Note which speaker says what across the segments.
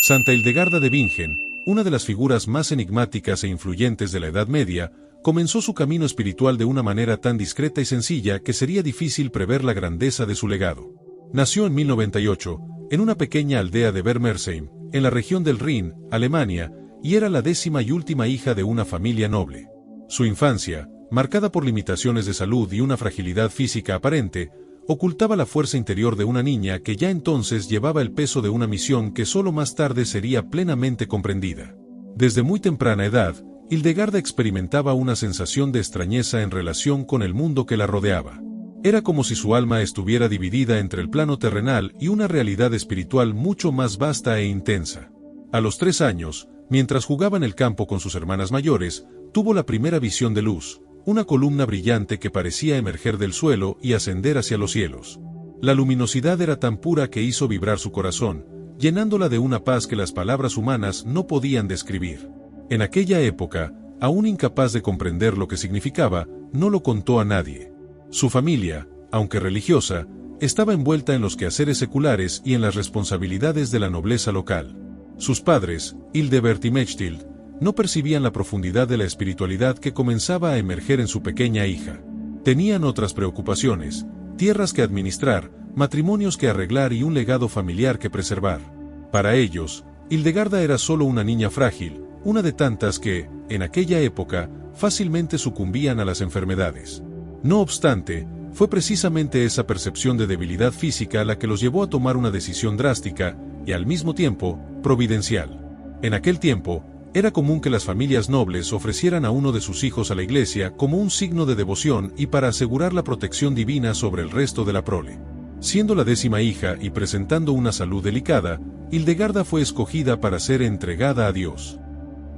Speaker 1: Santa Hildegarda de Bingen, una de las figuras más enigmáticas e influyentes de la Edad Media, comenzó su camino espiritual de una manera tan discreta y sencilla que sería difícil prever la grandeza de su legado. Nació en 1098, en una pequeña aldea de Bermersheim, en la región del Rin, Alemania, y era la 10ª y última hija de una familia noble. Su infancia, marcada por limitaciones de salud y una fragilidad física aparente, ocultaba la fuerza interior de una niña que ya entonces llevaba el peso de una misión que solo más tarde sería plenamente comprendida. Desde muy temprana edad, Hildegarda experimentaba una sensación de extrañeza en relación con el mundo que la rodeaba. Era como si su alma estuviera dividida entre el plano terrenal y una realidad espiritual mucho más vasta e intensa. A los 3 años, mientras jugaba en el campo con sus hermanas mayores, tuvo la primera visión de luz, una columna brillante que parecía emerger del suelo y ascender hacia los cielos. La luminosidad era tan pura que hizo vibrar su corazón, llenándola de una paz que las palabras humanas no podían describir. En aquella época, aún incapaz de comprender lo que significaba, no lo contó a nadie. Su familia, aunque religiosa, estaba envuelta en los quehaceres seculares y en las responsabilidades de la nobleza local. Sus padres, Hildebert y Mechthild, no percibían la profundidad de la espiritualidad que comenzaba a emerger en su pequeña hija. Tenían otras preocupaciones, tierras que administrar, matrimonios que arreglar y un legado familiar que preservar. Para ellos, Hildegarda era solo una niña frágil, una de tantas que, en aquella época, fácilmente sucumbían a las enfermedades. No obstante, fue precisamente esa percepción de debilidad física la que los llevó a tomar una decisión drástica, y al mismo tiempo, providencial. En aquel tiempo, era común que las familias nobles ofrecieran a uno de sus hijos a la iglesia como un signo de devoción y para asegurar la protección divina sobre el resto de la prole. Siendo la 10ª hija y presentando una salud delicada, Hildegarda fue escogida para ser entregada a Dios.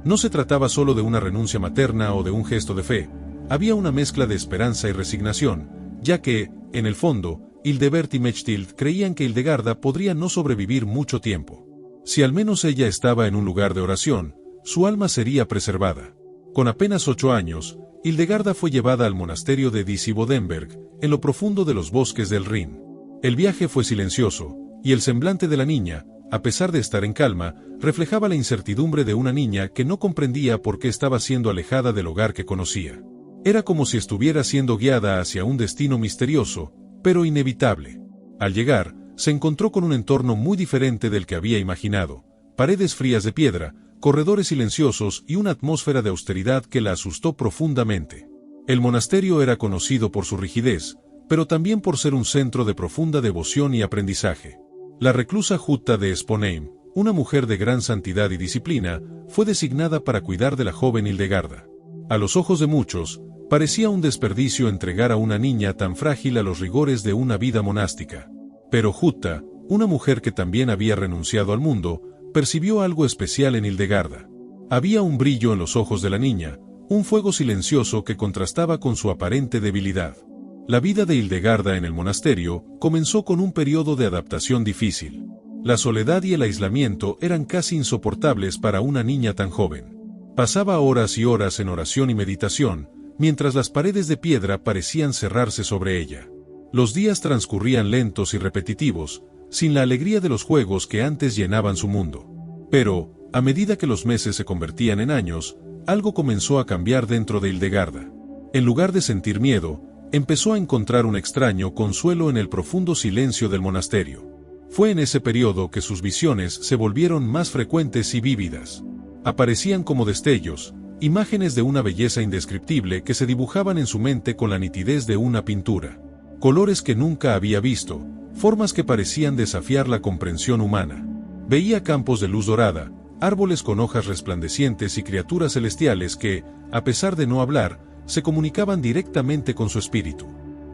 Speaker 1: No se trataba solo de una renuncia materna o de un gesto de fe, había una mezcla de esperanza y resignación, ya que, en el fondo, Hildebert y Mechthild creían que Hildegarda podría no sobrevivir mucho tiempo. Si al menos ella estaba en un lugar de oración, su alma sería preservada. Con apenas 8 años, Hildegarda fue llevada al monasterio de Disibodenberg, en lo profundo de los bosques del Rin. El viaje fue silencioso, y el semblante de la niña, a pesar de estar en calma, reflejaba la incertidumbre de una niña que no comprendía por qué estaba siendo alejada del hogar que conocía. Era como si estuviera siendo guiada hacia un destino misterioso, pero inevitable. Al llegar, se encontró con un entorno muy diferente del que había imaginado: paredes frías de piedra, corredores silenciosos y una atmósfera de austeridad que la asustó profundamente. El monasterio era conocido por su rigidez, pero también por ser un centro de profunda devoción y aprendizaje. La reclusa Jutta de Sponheim, una mujer de gran santidad y disciplina, fue designada para cuidar de la joven Hildegarda. A los ojos de muchos, parecía un desperdicio entregar a una niña tan frágil a los rigores de una vida monástica. Pero Jutta, una mujer que también había renunciado al mundo, percibió algo especial en Hildegarda. Había un brillo en los ojos de la niña, un fuego silencioso que contrastaba con su aparente debilidad. La vida de Hildegarda en el monasterio comenzó con un periodo de adaptación difícil. La soledad y el aislamiento eran casi insoportables para una niña tan joven. Pasaba horas y horas en oración y meditación, mientras las paredes de piedra parecían cerrarse sobre ella. Los días transcurrían lentos y repetitivos, sin la alegría de los juegos que antes llenaban su mundo. Pero, a medida que los meses se convertían en años, algo comenzó a cambiar dentro de Hildegarda. En lugar de sentir miedo, empezó a encontrar un extraño consuelo en el profundo silencio del monasterio. Fue en ese periodo que sus visiones se volvieron más frecuentes y vívidas. Aparecían como destellos, imágenes de una belleza indescriptible que se dibujaban en su mente con la nitidez de una pintura. Colores que nunca había visto, formas que parecían desafiar la comprensión humana. Veía campos de luz dorada, árboles con hojas resplandecientes y criaturas celestiales que, a pesar de no hablar, se comunicaban directamente con su espíritu.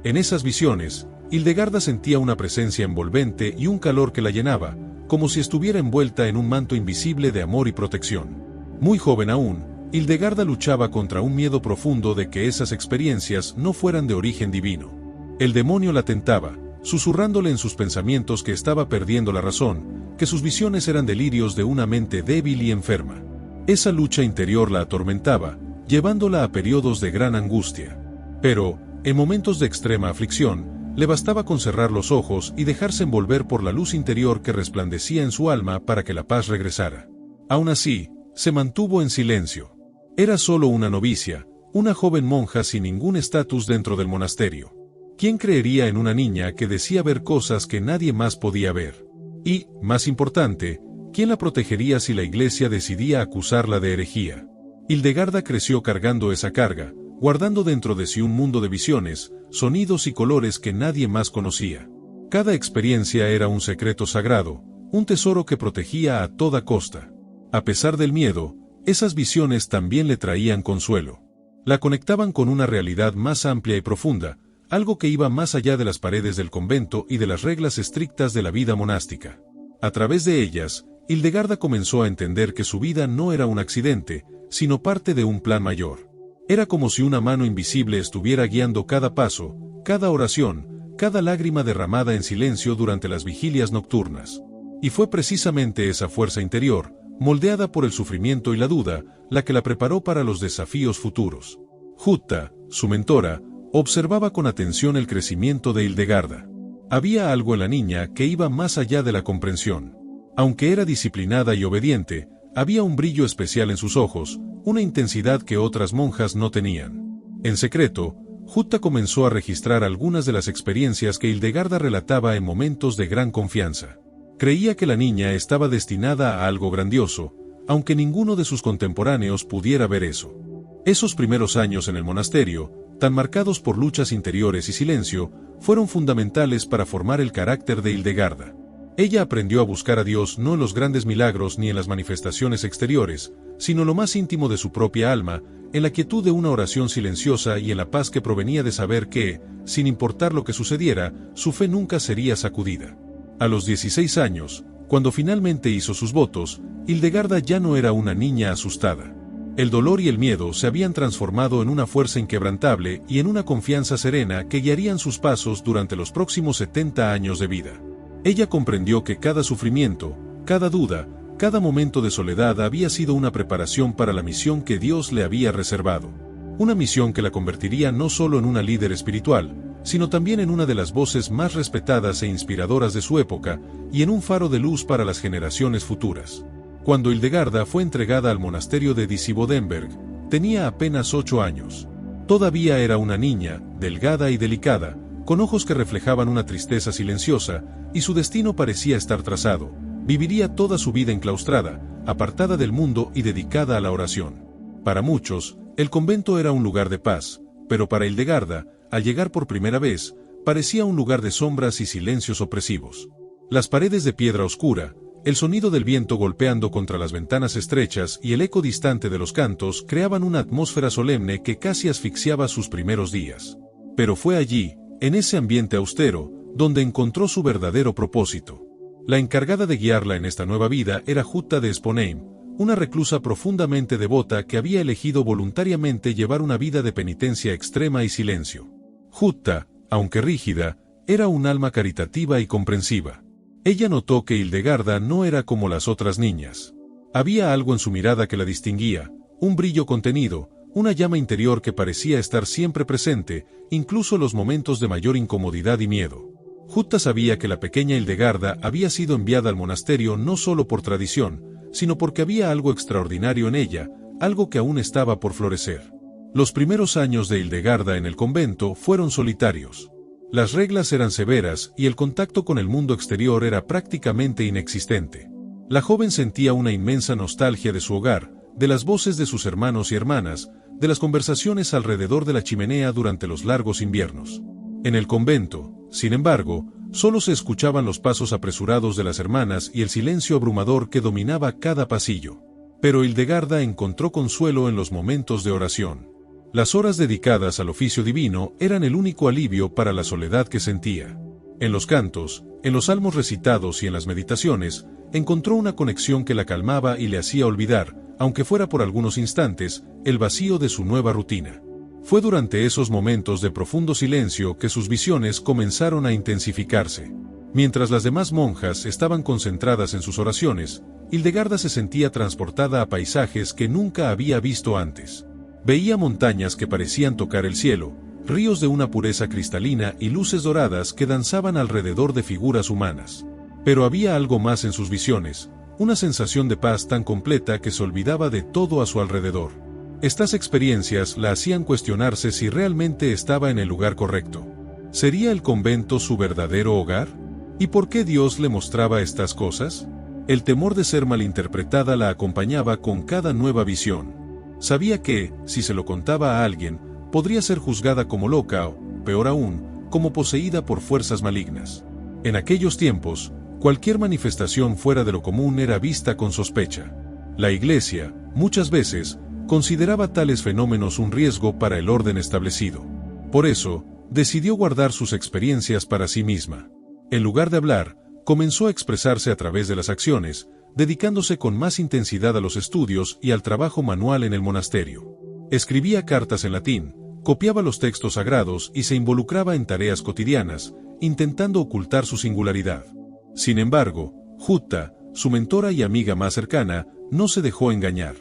Speaker 1: En esas visiones, Hildegarda sentía una presencia envolvente y un calor que la llenaba, como si estuviera envuelta en un manto invisible de amor y protección. Muy joven aún, Hildegarda luchaba contra un miedo profundo de que esas experiencias no fueran de origen divino. El demonio la tentaba, susurrándole en sus pensamientos que estaba perdiendo la razón, que sus visiones eran delirios de una mente débil y enferma. Esa lucha interior la atormentaba, llevándola a periodos de gran angustia. Pero, en momentos de extrema aflicción, Le bastaba con cerrar los ojos y dejarse envolver por la luz interior que resplandecía en su alma para que la paz regresara. Aún así, se mantuvo en silencio. Era solo una novicia, una joven monja sin ningún estatus dentro del monasterio. ¿Quién creería en una niña que decía ver cosas que nadie más podía ver? Y, más importante, ¿quién la protegería si la iglesia decidía acusarla de herejía? Hildegarda creció cargando esa carga, guardando dentro de sí un mundo de visiones, sonidos y colores que nadie más conocía. Cada experiencia era un secreto sagrado, un tesoro que protegía a toda costa. A pesar del miedo, esas visiones también le traían consuelo. La conectaban con una realidad más amplia y profunda, algo que iba más allá de las paredes del convento y de las reglas estrictas de la vida monástica. A través de ellas, Hildegarda comenzó a entender que su vida no era un accidente, sino parte de un plan mayor. Era como si una mano invisible estuviera guiando cada paso, cada oración, cada lágrima derramada en silencio durante las vigilias nocturnas. Y fue precisamente esa fuerza interior, moldeada por el sufrimiento y la duda, la que la preparó para los desafíos futuros. Jutta, su mentora, observaba con atención el crecimiento de Hildegarda. Había algo en la niña que iba más allá de la comprensión. Aunque era disciplinada y obediente, había un brillo especial en sus ojos, una intensidad que otras monjas no tenían. En secreto, Jutta comenzó a registrar algunas de las experiencias que Hildegarda relataba en momentos de gran confianza. Creía que la niña estaba destinada a algo grandioso, aunque ninguno de sus contemporáneos pudiera ver eso. Esos primeros años en el monasterio, tan marcados por luchas interiores y silencio, fueron fundamentales para formar el carácter de Hildegarda. Ella aprendió a buscar a Dios no en los grandes milagros ni en las manifestaciones exteriores, sino en lo más íntimo de su propia alma, en la quietud de una oración silenciosa y en la paz que provenía de saber que, sin importar lo que sucediera, su fe nunca sería sacudida. A los 16 años, cuando finalmente hizo sus votos, Hildegarda ya no era una niña asustada. El dolor y el miedo se habían transformado en una fuerza inquebrantable y en una confianza serena que guiarían sus pasos durante los próximos 70 años de vida. Ella comprendió que cada sufrimiento, cada duda, cada momento de soledad había sido una preparación para la misión que Dios le había reservado. Una misión que la convertiría no solo en una líder espiritual, sino también en una de las voces más respetadas e inspiradoras de su época, y en un faro de luz para las generaciones futuras. Cuando Hildegarda fue entregada al monasterio de Disibodenberg, tenía apenas 8 años. Todavía era una niña, delgada y delicada, con ojos que reflejaban una tristeza silenciosa, y su destino parecía estar trazado. Viviría toda su vida enclaustrada, apartada del mundo y dedicada a la oración. Para muchos, el convento era un lugar de paz, pero para Hildegarda, al llegar por primera vez, parecía un lugar de sombras y silencios opresivos. Las paredes de piedra oscura, el sonido del viento golpeando contra las ventanas estrechas y el eco distante de los cantos creaban una atmósfera solemne que casi asfixiaba sus primeros días. Pero fue allí, en ese ambiente austero, donde encontró su verdadero propósito. La encargada de guiarla en esta nueva vida era Jutta de Sponheim, una reclusa profundamente devota que había elegido voluntariamente llevar una vida de penitencia extrema y silencio. Jutta, aunque rígida, era un alma caritativa y comprensiva. Ella notó que Hildegarda no era como las otras niñas. Había algo en su mirada que la distinguía, un brillo contenido, una llama interior que parecía estar siempre presente, incluso en los momentos de mayor incomodidad y miedo. Jutta sabía que la pequeña Hildegarda había sido enviada al monasterio no solo por tradición, sino porque había algo extraordinario en ella, algo que aún estaba por florecer. Los primeros años de Hildegarda en el convento fueron solitarios. Las reglas eran severas y el contacto con el mundo exterior era prácticamente inexistente. La joven sentía una inmensa nostalgia de su hogar, de las voces de sus hermanos y hermanas, de las conversaciones alrededor de la chimenea durante los largos inviernos. En el convento, sin embargo, solo se escuchaban los pasos apresurados de las hermanas y el silencio abrumador que dominaba cada pasillo. Pero Hildegarda encontró consuelo en los momentos de oración. Las horas dedicadas al oficio divino eran el único alivio para la soledad que sentía. En los cantos, en los salmos recitados y en las meditaciones, encontró una conexión que la calmaba y le hacía olvidar, aunque fuera por algunos instantes, el vacío de su nueva rutina. Fue durante esos momentos de profundo silencio que sus visiones comenzaron a intensificarse. Mientras las demás monjas estaban concentradas en sus oraciones, Hildegarda se sentía transportada a paisajes que nunca había visto antes. Veía montañas que parecían tocar el cielo, ríos de una pureza cristalina y luces doradas que danzaban alrededor de figuras humanas. Pero había algo más en sus visiones, una sensación de paz tan completa que se olvidaba de todo a su alrededor. Estas experiencias la hacían cuestionarse si realmente estaba en el lugar correcto. ¿Sería el convento su verdadero hogar? ¿Y por qué Dios le mostraba estas cosas? El temor de ser malinterpretada la acompañaba con cada nueva visión. Sabía que, si se lo contaba a alguien, podría ser juzgada como loca o, peor aún, como poseída por fuerzas malignas. En aquellos tiempos, cualquier manifestación fuera de lo común era vista con sospecha. La Iglesia, muchas veces, consideraba tales fenómenos un riesgo para el orden establecido. Por eso, decidió guardar sus experiencias para sí misma. En lugar de hablar, comenzó a expresarse a través de las acciones, dedicándose con más intensidad a los estudios y al trabajo manual en el monasterio. Escribía cartas en latín, copiaba los textos sagrados y se involucraba en tareas cotidianas, intentando ocultar su singularidad. Sin embargo, Jutta, su mentora y amiga más cercana, no se dejó engañar.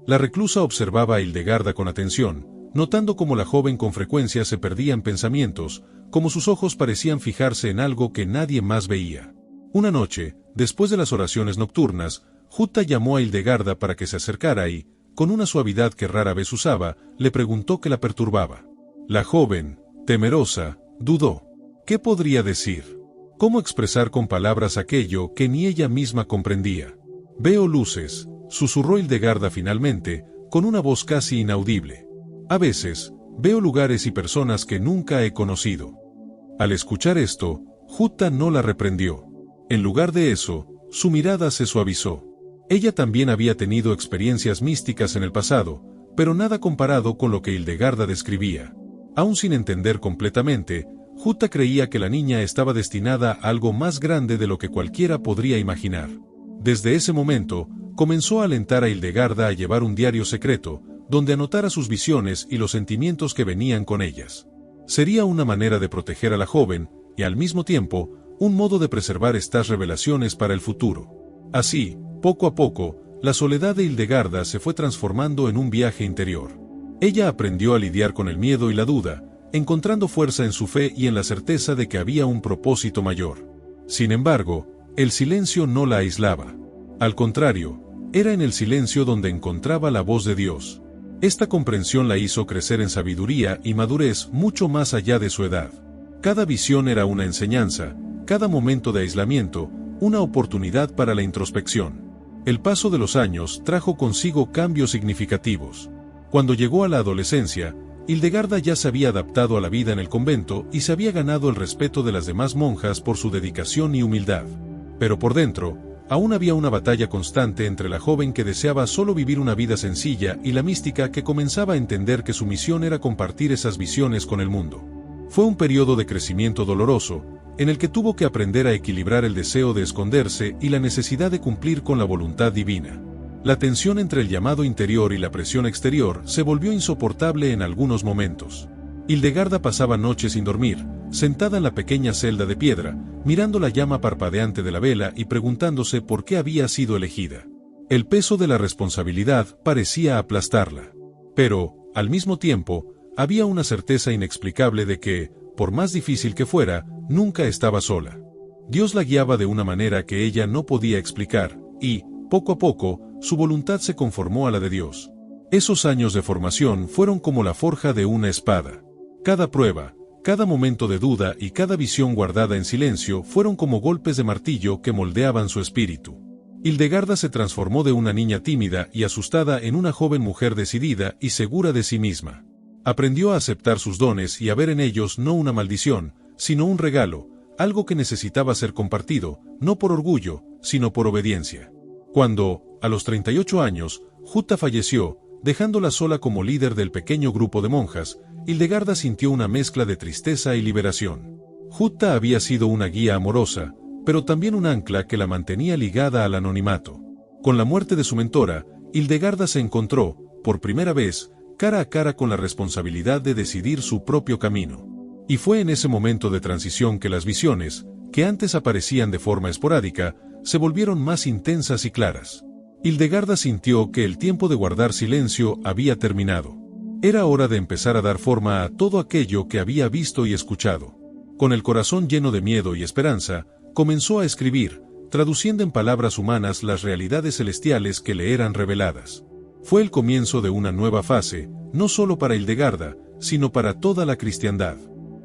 Speaker 1: La reclusa observaba a Hildegarda con atención, notando cómo la joven con frecuencia se perdía en pensamientos, como sus ojos parecían fijarse en algo que nadie más veía. Una noche, después de las oraciones nocturnas, Jutta llamó a Hildegarda para que se acercara y, con una suavidad que rara vez usaba, le preguntó qué la perturbaba. La joven, temerosa, dudó. ¿Qué podría decir? ¿Cómo expresar con palabras aquello que ni ella misma comprendía? Veo luces, susurró Hildegarda finalmente, con una voz casi inaudible. A veces, veo lugares y personas que nunca he conocido. Al escuchar esto, Jutta no la reprendió. En lugar de eso, su mirada se suavizó. Ella también había tenido experiencias místicas en el pasado, pero nada comparado con lo que Hildegarda describía. Aún sin entender completamente, Jutta creía que la niña estaba destinada a algo más grande de lo que cualquiera podría imaginar. Desde ese momento, comenzó a alentar a Hildegarda a llevar un diario secreto, donde anotara sus visiones y los sentimientos que venían con ellas. Sería una manera de proteger a la joven, y al mismo tiempo, un modo de preservar estas revelaciones para el futuro. Así, poco a poco, la soledad de Hildegarda se fue transformando en un viaje interior. Ella aprendió a lidiar con el miedo y la duda, encontrando fuerza en su fe y en la certeza de que había un propósito mayor. Sin embargo, el silencio no la aislaba. Al contrario, era en el silencio donde encontraba la voz de Dios. Esta comprensión la hizo crecer en sabiduría y madurez mucho más allá de su edad. Cada visión era una enseñanza, cada momento de aislamiento, una oportunidad para la introspección. El paso de los años trajo consigo cambios significativos. Cuando llegó a la adolescencia, Hildegarda ya se había adaptado a la vida en el convento y se había ganado el respeto de las demás monjas por su dedicación y humildad. Pero por dentro, aún había una batalla constante entre la joven que deseaba solo vivir una vida sencilla y la mística que comenzaba a entender que su misión era compartir esas visiones con el mundo. Fue un periodo de crecimiento doloroso, en el que tuvo que aprender a equilibrar el deseo de esconderse y la necesidad de cumplir con la voluntad divina. La tensión entre el llamado interior y la presión exterior se volvió insoportable en algunos momentos. Hildegarda pasaba noches sin dormir, sentada en la pequeña celda de piedra, mirando la llama parpadeante de la vela y preguntándose por qué había sido elegida. El peso de la responsabilidad parecía aplastarla. Pero, al mismo tiempo, había una certeza inexplicable de que, por más difícil que fuera, nunca estaba sola. Dios la guiaba de una manera que ella no podía explicar, y, poco a poco, su voluntad se conformó a la de Dios. Esos años de formación fueron como la forja de una espada. Cada prueba, cada momento de duda y cada visión guardada en silencio fueron como golpes de martillo que moldeaban su espíritu. Hildegarda se transformó de una niña tímida y asustada en una joven mujer decidida y segura de sí misma. Aprendió a aceptar sus dones y a ver en ellos no una maldición, sino un regalo, algo que necesitaba ser compartido, no por orgullo, sino por obediencia. Cuando, a los 38 años, Jutta falleció, dejándola sola como líder del pequeño grupo de monjas, Hildegarda sintió una mezcla de tristeza y liberación. Jutta había sido una guía amorosa, pero también un ancla que la mantenía ligada al anonimato. Con la muerte de su mentora, Hildegarda se encontró, por primera vez, cara a cara con la responsabilidad de decidir su propio camino. Y fue en ese momento de transición que las visiones, que antes aparecían de forma esporádica, se volvieron más intensas y claras. Hildegarda sintió que el tiempo de guardar silencio había terminado. Era hora de empezar a dar forma a todo aquello que había visto y escuchado. Con el corazón lleno de miedo y esperanza, comenzó a escribir, traduciendo en palabras humanas las realidades celestiales que le eran reveladas. Fue el comienzo de una nueva fase, no solo para Hildegarda, sino para toda la cristiandad.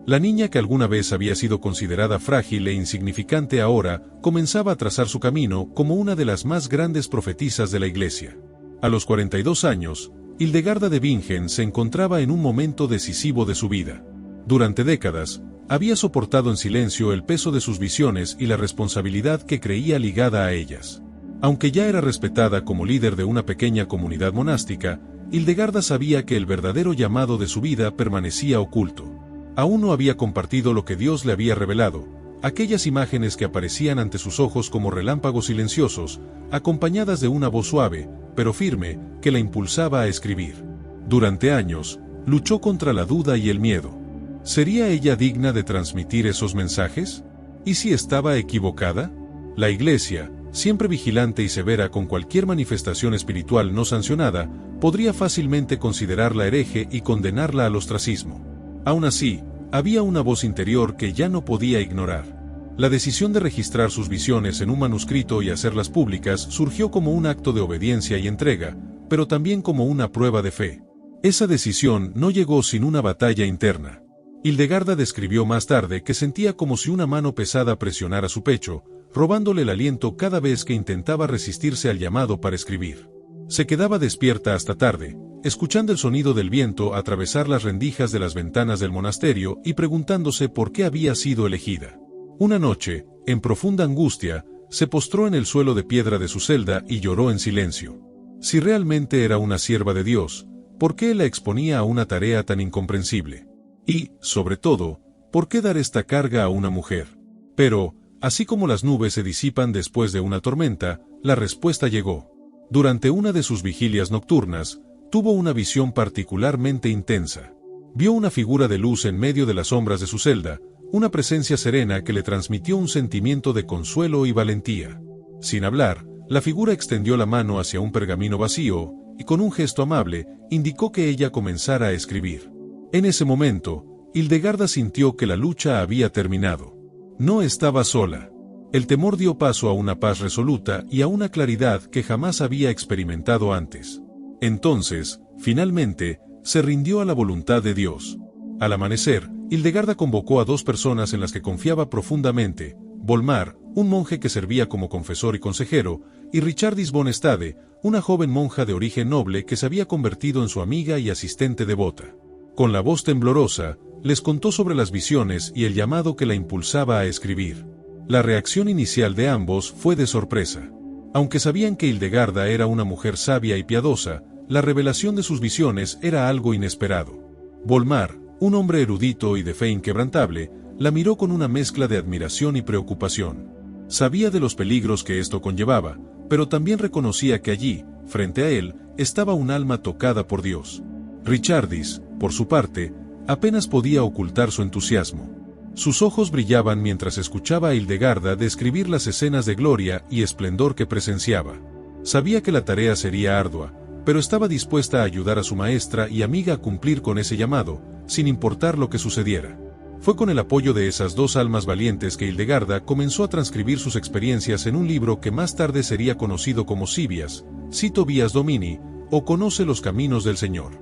Speaker 1: La niña que alguna vez había sido considerada frágil e insignificante ahora comenzaba a trazar su camino como una de las más grandes profetisas de la Iglesia. A los 42 años, Hildegarda de Bingen se encontraba en un momento decisivo de su vida. Durante décadas, había soportado en silencio el peso de sus visiones y la responsabilidad que creía ligada a ellas. Aunque ya era respetada como líder de una pequeña comunidad monástica, Hildegarda sabía que el verdadero llamado de su vida permanecía oculto. Aún no había compartido lo que Dios le había revelado, aquellas imágenes que aparecían ante sus ojos como relámpagos silenciosos, acompañadas de una voz suave, pero firme, que la impulsaba a escribir. Durante años, luchó contra la duda y el miedo. ¿Sería ella digna de transmitir esos mensajes? ¿Y si estaba equivocada? La Iglesia, siempre vigilante y severa con cualquier manifestación espiritual no sancionada, podría fácilmente considerarla hereje y condenarla al ostracismo. Aún así, había una voz interior que ya no podía ignorar. La decisión de registrar sus visiones en un manuscrito y hacerlas públicas surgió como un acto de obediencia y entrega, pero también como una prueba de fe. Esa decisión no llegó sin una batalla interna. Hildegarda describió más tarde que sentía como si una mano pesada presionara su pecho, robándole el aliento cada vez que intentaba resistirse al llamado para escribir. Se quedaba despierta hasta tarde, escuchando el sonido del viento atravesar las rendijas de las ventanas del monasterio y preguntándose por qué había sido elegida. Una noche, en profunda angustia, se postró en el suelo de piedra de su celda y lloró en silencio. Si realmente era una sierva de Dios, ¿por qué la exponía a una tarea tan incomprensible? Y, sobre todo, ¿por qué dar esta carga a una mujer? Pero, así como las nubes se disipan después de una tormenta, la respuesta llegó. Durante una de sus vigilias nocturnas, tuvo una visión particularmente intensa. Vio una figura de luz en medio de las sombras de su celda, una presencia serena que le transmitió un sentimiento de consuelo y valentía. Sin hablar, la figura extendió la mano hacia un pergamino vacío, y con un gesto amable, indicó que ella comenzara a escribir. En ese momento, Hildegarda sintió que la lucha había terminado. No estaba sola. El temor dio paso a una paz resoluta y a una claridad que jamás había experimentado antes. Entonces, finalmente, se rindió a la voluntad de Dios. Al amanecer, Hildegarda convocó a dos personas en las que confiaba profundamente: Volmar, un monje que servía como confesor y consejero, y Richardis von Stade, una joven monja de origen noble que se había convertido en su amiga y asistente devota. Con la voz temblorosa, les contó sobre las visiones y el llamado que la impulsaba a escribir. La reacción inicial de ambos fue de sorpresa. Aunque sabían que Hildegarda era una mujer sabia y piadosa, la revelación de sus visiones era algo inesperado. Volmar, un hombre erudito y de fe inquebrantable, la miró con una mezcla de admiración y preocupación. Sabía de los peligros que esto conllevaba, pero también reconocía que allí, frente a él, estaba un alma tocada por Dios. Richardis, por su parte, apenas podía ocultar su entusiasmo. Sus ojos brillaban mientras escuchaba a Hildegarda describir las escenas de gloria y esplendor que presenciaba. Sabía que la tarea sería ardua, pero estaba dispuesta a ayudar a su maestra y amiga a cumplir con ese llamado, sin importar lo que sucediera. Fue con el apoyo de esas dos almas valientes que Hildegarda comenzó a transcribir sus experiencias en un libro que más tarde sería conocido como Sibias, Cito Vias Domini, o Conoce los Caminos del Señor.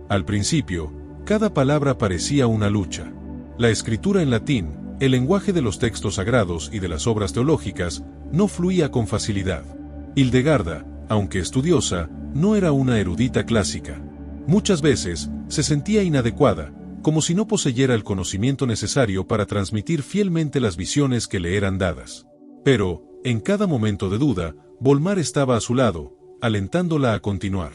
Speaker 1: Al principio, cada palabra parecía una lucha. La escritura en latín, el lenguaje de los textos sagrados y de las obras teológicas, no fluía con facilidad. Hildegarda, aunque estudiosa, no era una erudita clásica. Muchas veces, se sentía inadecuada, como si no poseyera el conocimiento necesario para transmitir fielmente las visiones que le eran dadas. Pero, en cada momento de duda, Volmar estaba a su lado, alentándola a continuar.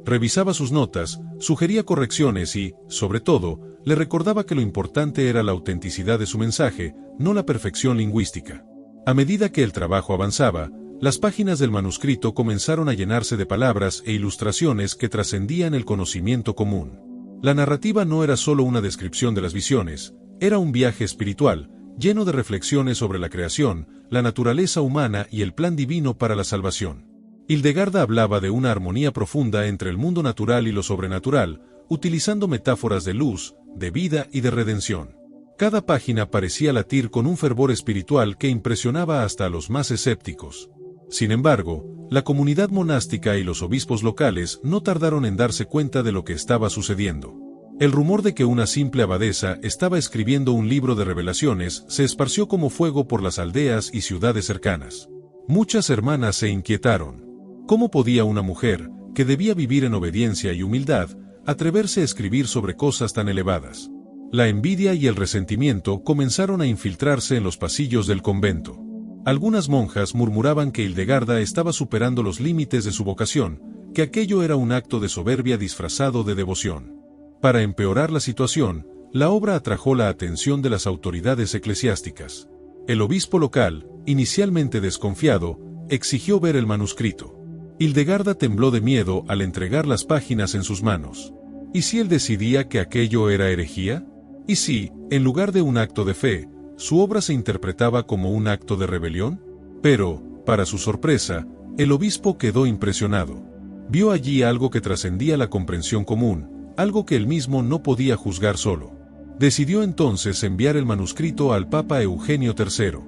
Speaker 1: Revisaba sus notas, sugería correcciones y, sobre todo, le recordaba que lo importante era la autenticidad de su mensaje, no la perfección lingüística. A medida que el trabajo avanzaba, las páginas del manuscrito comenzaron a llenarse de palabras e ilustraciones que trascendían el conocimiento común. La narrativa no era solo una descripción de las visiones, era un viaje espiritual, lleno de reflexiones sobre la creación, la naturaleza humana y el plan divino para la salvación. Hildegarda hablaba de una armonía profunda entre el mundo natural y lo sobrenatural, utilizando metáforas de luz, de vida y de redención. Cada página parecía latir con un fervor espiritual que impresionaba hasta a los más escépticos. Sin embargo, la comunidad monástica y los obispos locales no tardaron en darse cuenta de lo que estaba sucediendo. El rumor de que una simple abadesa estaba escribiendo un libro de revelaciones se esparció como fuego por las aldeas y ciudades cercanas. Muchas hermanas se inquietaron. ¿Cómo podía una mujer, que debía vivir en obediencia y humildad, atreverse a escribir sobre cosas tan elevadas? La envidia y el resentimiento comenzaron a infiltrarse en los pasillos del convento. Algunas monjas murmuraban que Hildegarda estaba superando los límites de su vocación, que aquello era un acto de soberbia disfrazado de devoción. Para empeorar la situación, la obra atrajo la atención de las autoridades eclesiásticas. El obispo local, inicialmente desconfiado, exigió ver el manuscrito. Hildegarda tembló de miedo al entregar las páginas en sus manos. ¿Y si él decidía que aquello era herejía? ¿Y si, en lugar de un acto de fe, su obra se interpretaba como un acto de rebelión? Pero, para su sorpresa, el obispo quedó impresionado. Vio allí algo que trascendía la comprensión común, algo que él mismo no podía juzgar solo. Decidió entonces enviar el manuscrito al Papa Eugenio III.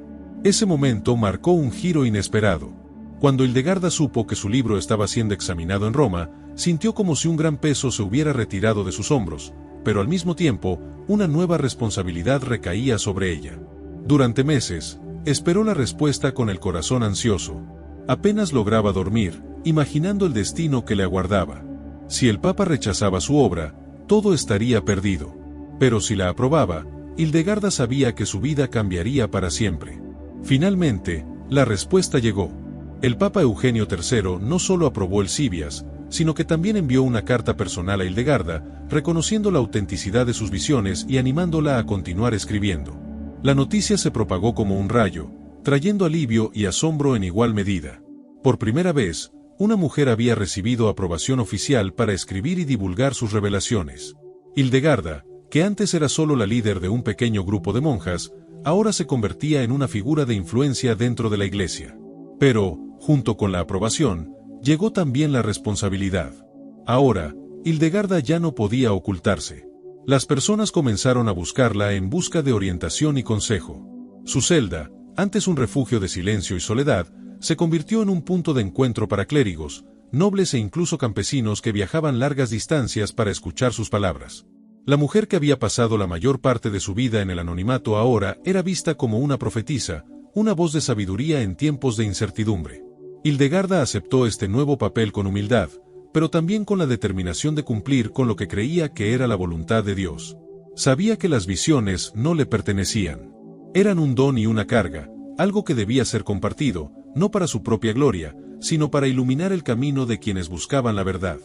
Speaker 1: Ese momento marcó un giro inesperado. Cuando Hildegarda supo que su libro estaba siendo examinado en Roma, sintió como si un gran peso se hubiera retirado de sus hombros, pero al mismo tiempo, una nueva responsabilidad recaía sobre ella. Durante meses, esperó la respuesta con el corazón ansioso. Apenas lograba dormir, imaginando el destino que le aguardaba. Si el Papa rechazaba su obra, todo estaría perdido. Pero si la aprobaba, Hildegarda sabía que su vida cambiaría para siempre. Finalmente, la respuesta llegó. El Papa Eugenio III no solo aprobó el Civias, sino que también envió una carta personal a Hildegarda, reconociendo la autenticidad de sus visiones y animándola a continuar escribiendo. La noticia se propagó como un rayo, trayendo alivio y asombro en igual medida. Por primera vez, una mujer había recibido aprobación oficial para escribir y divulgar sus revelaciones. Hildegarda, que antes era solo la líder de un pequeño grupo de monjas, ahora se convertía en una figura de influencia dentro de la Iglesia. Pero, junto con la aprobación, llegó también la responsabilidad. Ahora, Hildegarda ya no podía ocultarse. Las personas comenzaron a buscarla en busca de orientación y consejo. Su celda, antes un refugio de silencio y soledad, se convirtió en un punto de encuentro para clérigos, nobles e incluso campesinos que viajaban largas distancias para escuchar sus palabras. La mujer que había pasado la mayor parte de su vida en el anonimato ahora era vista como una profetisa, una voz de sabiduría en tiempos de incertidumbre. Hildegarda aceptó este nuevo papel con humildad, pero también con la determinación de cumplir con lo que creía que era la voluntad de Dios. Sabía que las visiones no le pertenecían. Eran un don y una carga, algo que debía ser compartido, no para su propia gloria, sino para iluminar el camino de quienes buscaban la verdad.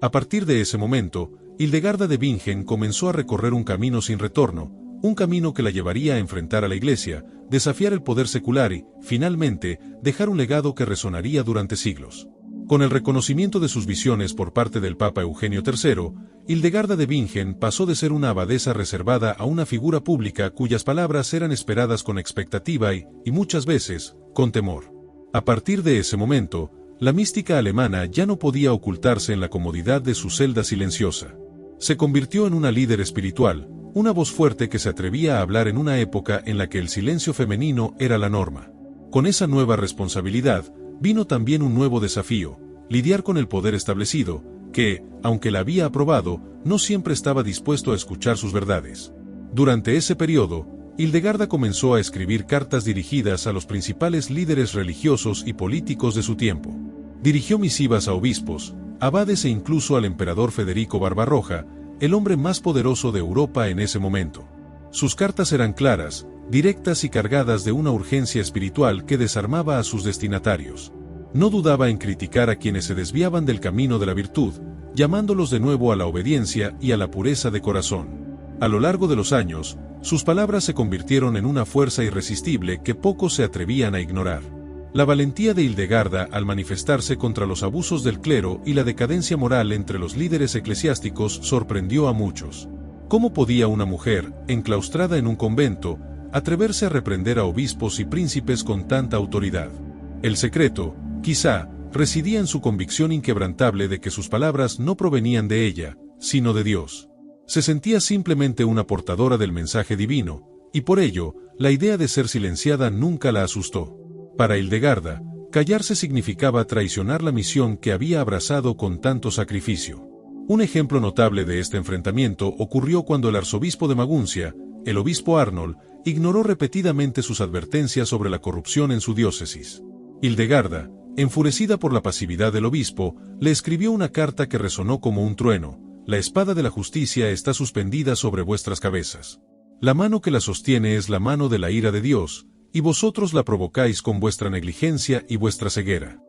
Speaker 1: A partir de ese momento, Hildegarda de Bingen comenzó a recorrer un camino sin retorno, un camino que la llevaría a enfrentar a la Iglesia, desafiar el poder secular y, finalmente, dejar un legado que resonaría durante siglos. Con el reconocimiento de sus visiones por parte del Papa Eugenio III, Hildegarda de Bingen pasó de ser una abadesa reservada a una figura pública cuyas palabras eran esperadas con expectativa y muchas veces, con temor. A partir de ese momento, la mística alemana ya no podía ocultarse en la comodidad de su celda silenciosa. Se convirtió en una líder espiritual, una voz fuerte que se atrevía a hablar en una época en la que el silencio femenino era la norma. Con esa nueva responsabilidad, vino también un nuevo desafío: lidiar con el poder establecido, que, aunque la había aprobado, no siempre estaba dispuesto a escuchar sus verdades. Durante ese periodo, Hildegarda comenzó a escribir cartas dirigidas a los principales líderes religiosos y políticos de su tiempo. Dirigió misivas a obispos, abades e incluso al emperador Federico Barbarroja, el hombre más poderoso de Europa en ese momento. Sus cartas eran claras, directas y cargadas de una urgencia espiritual que desarmaba a sus destinatarios. No dudaba en criticar a quienes se desviaban del camino de la virtud, llamándolos de nuevo a la obediencia y a la pureza de corazón. A lo largo de los años, sus palabras se convirtieron en una fuerza irresistible que pocos se atrevían a ignorar. La valentía de Hildegarda al manifestarse contra los abusos del clero y la decadencia moral entre los líderes eclesiásticos sorprendió a muchos. ¿Cómo podía una mujer, enclaustrada en un convento, atreverse a reprender a obispos y príncipes con tanta autoridad? El secreto, quizá, residía en su convicción inquebrantable de que sus palabras no provenían de ella, sino de Dios. Se sentía simplemente una portadora del mensaje divino, y por ello, la idea de ser silenciada nunca la asustó. Para Hildegarda, callarse significaba traicionar la misión que había abrazado con tanto sacrificio. Un ejemplo notable de este enfrentamiento ocurrió cuando el arzobispo de Maguncia, el obispo Arnold, ignoró repetidamente sus advertencias sobre la corrupción en su diócesis. Hildegarda, enfurecida por la pasividad del obispo, le escribió una carta que resonó como un trueno: «La espada de la justicia está suspendida sobre vuestras cabezas. La mano que la sostiene es la mano de la ira de Dios, y vosotros la provocáis con vuestra negligencia y vuestra ceguera».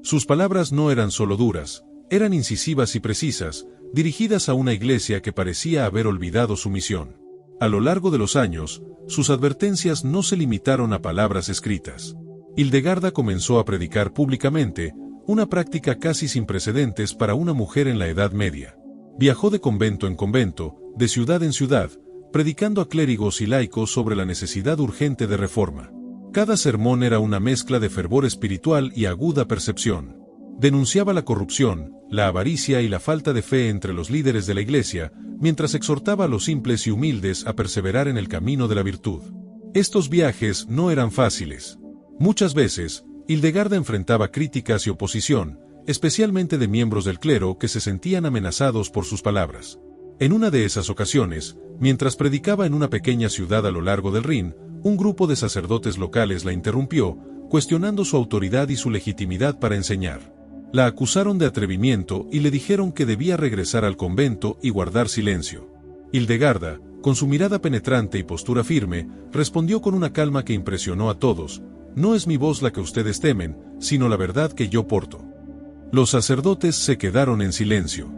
Speaker 1: Sus palabras no eran solo duras, eran incisivas y precisas, dirigidas a una iglesia que parecía haber olvidado su misión. A lo largo de los años, sus advertencias no se limitaron a palabras escritas. Hildegarda comenzó a predicar públicamente, una práctica casi sin precedentes para una mujer en la Edad Media. Viajó de convento en convento, de ciudad en ciudad, predicando a clérigos y laicos sobre la necesidad urgente de reforma. Cada sermón era una mezcla de fervor espiritual y aguda percepción. Denunciaba la corrupción, la avaricia y la falta de fe entre los líderes de la Iglesia, mientras exhortaba a los simples y humildes a perseverar en el camino de la virtud. Estos viajes no eran fáciles. Muchas veces, Hildegarda enfrentaba críticas y oposición, especialmente de miembros del clero que se sentían amenazados por sus palabras. En una de esas ocasiones, mientras predicaba en una pequeña ciudad a lo largo del Rin, un grupo de sacerdotes locales la interrumpió, cuestionando su autoridad y su legitimidad para enseñar. La acusaron de atrevimiento y le dijeron que debía regresar al convento y guardar silencio. Hildegarda, con su mirada penetrante y postura firme, respondió con una calma que impresionó a todos: «No es mi voz la que ustedes temen, sino la verdad que yo porto». Los sacerdotes se quedaron en silencio.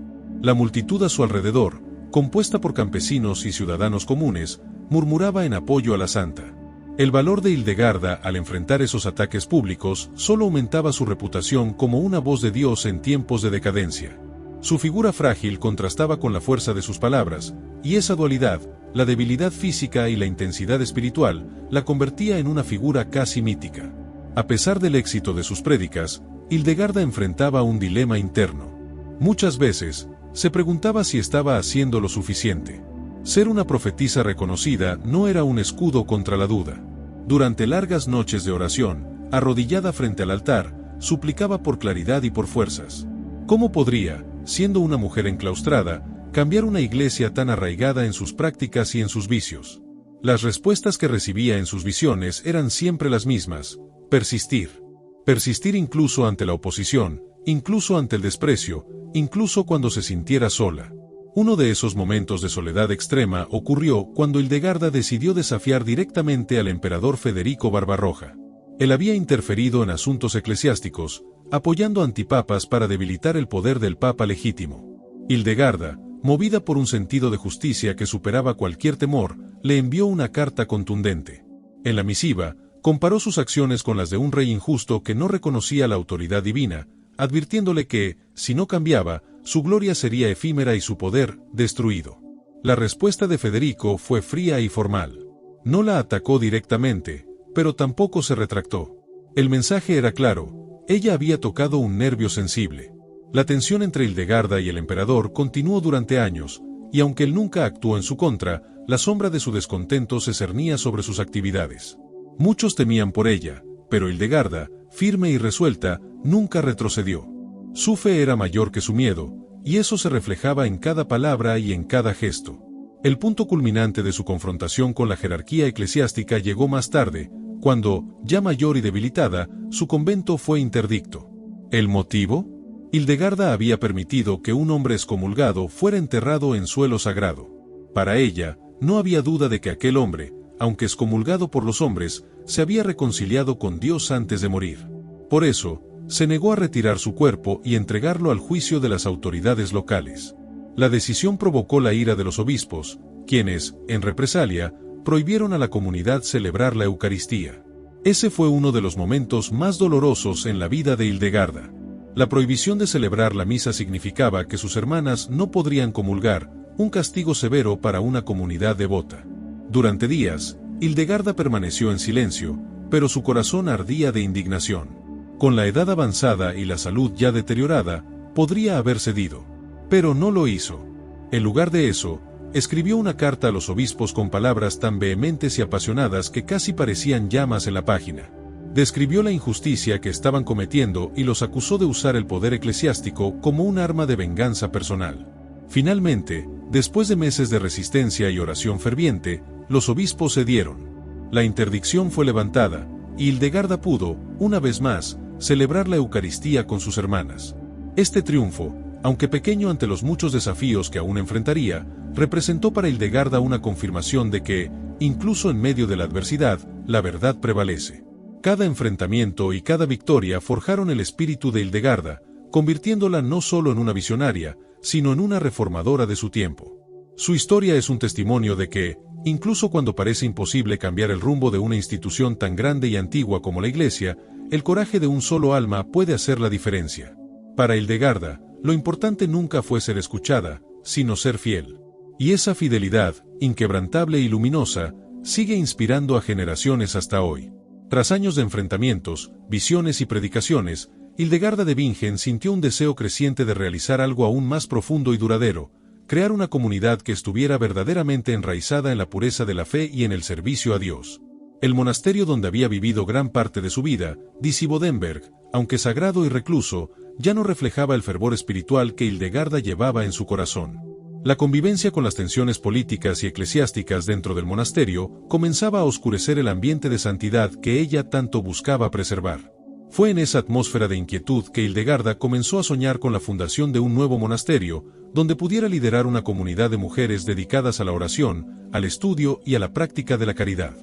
Speaker 1: La multitud a su alrededor, compuesta por campesinos y ciudadanos comunes, murmuraba en apoyo a la santa. El valor de Hildegarda al enfrentar esos ataques públicos solo aumentaba su reputación como una voz de Dios en tiempos de decadencia. Su figura frágil contrastaba con la fuerza de sus palabras, y esa dualidad, la debilidad física y la intensidad espiritual, la convertía en una figura casi mítica. A pesar del éxito de sus prédicas, Hildegarda enfrentaba un dilema interno. Muchas veces, se preguntaba si estaba haciendo lo suficiente. Ser una profetisa reconocida no era un escudo contra la duda. Durante largas noches de oración, arrodillada frente al altar, suplicaba por claridad y por fuerzas. ¿Cómo podría, siendo una mujer enclaustrada, cambiar una iglesia tan arraigada en sus prácticas y en sus vicios? Las respuestas que recibía en sus visiones eran siempre las mismas: persistir. Persistir incluso ante la oposición, incluso ante el desprecio, incluso cuando se sintiera sola. Uno de esos momentos de soledad extrema ocurrió cuando Hildegarda decidió desafiar directamente al emperador Federico Barbarroja. Él había interferido en asuntos eclesiásticos, apoyando antipapas para debilitar el poder del papa legítimo. Hildegarda, movida por un sentido de justicia que superaba cualquier temor, le envió una carta contundente. En la misiva, comparó sus acciones con las de un rey injusto que no reconocía la autoridad divina, advirtiéndole que, si no cambiaba, su gloria sería efímera y su poder, destruido. La respuesta de Federico fue fría y formal. No la atacó directamente, pero tampoco se retractó. El mensaje era claro: ella había tocado un nervio sensible. La tensión entre Hildegarda y el emperador continuó durante años, y aunque él nunca actuó en su contra, la sombra de su descontento se cernía sobre sus actividades. Muchos temían por ella, pero Hildegarda, firme y resuelta, nunca retrocedió. Su fe era mayor que su miedo, y eso se reflejaba en cada palabra y en cada gesto. El punto culminante de su confrontación con la jerarquía eclesiástica llegó más tarde, cuando, ya mayor y debilitada, su convento fue interdicto. ¿El motivo? Hildegarda había permitido que un hombre excomulgado fuera enterrado en suelo sagrado. Para ella, no había duda de que aquel hombre, aunque excomulgado por los hombres, se había reconciliado con Dios antes de morir. Por eso, se negó a retirar su cuerpo y entregarlo al juicio de las autoridades locales. La decisión provocó la ira de los obispos, quienes, en represalia, prohibieron a la comunidad celebrar la Eucaristía. Ese fue uno de los momentos más dolorosos en la vida de Hildegarda. La prohibición de celebrar la misa significaba que sus hermanas no podrían comulgar, un castigo severo para una comunidad devota. Durante días, Hildegarda permaneció en silencio, pero su corazón ardía de indignación. Con la edad avanzada y la salud ya deteriorada, podría haber cedido. Pero no lo hizo. En lugar de eso, escribió una carta a los obispos con palabras tan vehementes y apasionadas que casi parecían llamas en la página. Describió la injusticia que estaban cometiendo y los acusó de usar el poder eclesiástico como un arma de venganza personal. Finalmente, después de meses de resistencia y oración ferviente, los obispos cedieron. La interdicción fue levantada, y Hildegarda pudo, una vez más, celebrar la Eucaristía con sus hermanas. Este triunfo, aunque pequeño ante los muchos desafíos que aún enfrentaría, representó para Hildegarda una confirmación de que, incluso en medio de la adversidad, la verdad prevalece. Cada enfrentamiento y cada victoria forjaron el espíritu de Hildegarda, convirtiéndola no solo en una visionaria, sino en una reformadora de su tiempo. Su historia es un testimonio de que, incluso cuando parece imposible cambiar el rumbo de una institución tan grande y antigua como la Iglesia, el coraje de un solo alma puede hacer la diferencia. Para Hildegarda, lo importante nunca fue ser escuchada, sino ser fiel. Y esa fidelidad, inquebrantable y luminosa, sigue inspirando a generaciones hasta hoy. Tras años de enfrentamientos, visiones y predicaciones, Hildegarda de Bingen sintió un deseo creciente de realizar algo aún más profundo y duradero, crear una comunidad que estuviera verdaderamente enraizada en la pureza de la fe y en el servicio a Dios. El monasterio donde había vivido gran parte de su vida, Disibodenberg, aunque sagrado y recluso, ya no reflejaba el fervor espiritual que Hildegarda llevaba en su corazón. La convivencia con las tensiones políticas y eclesiásticas dentro del monasterio comenzaba a oscurecer el ambiente de santidad que ella tanto buscaba preservar. Fue en esa atmósfera de inquietud que Hildegarda comenzó a soñar con la fundación de un nuevo monasterio, donde pudiera liderar una comunidad de mujeres dedicadas a la oración, al estudio y a la práctica de la caridad.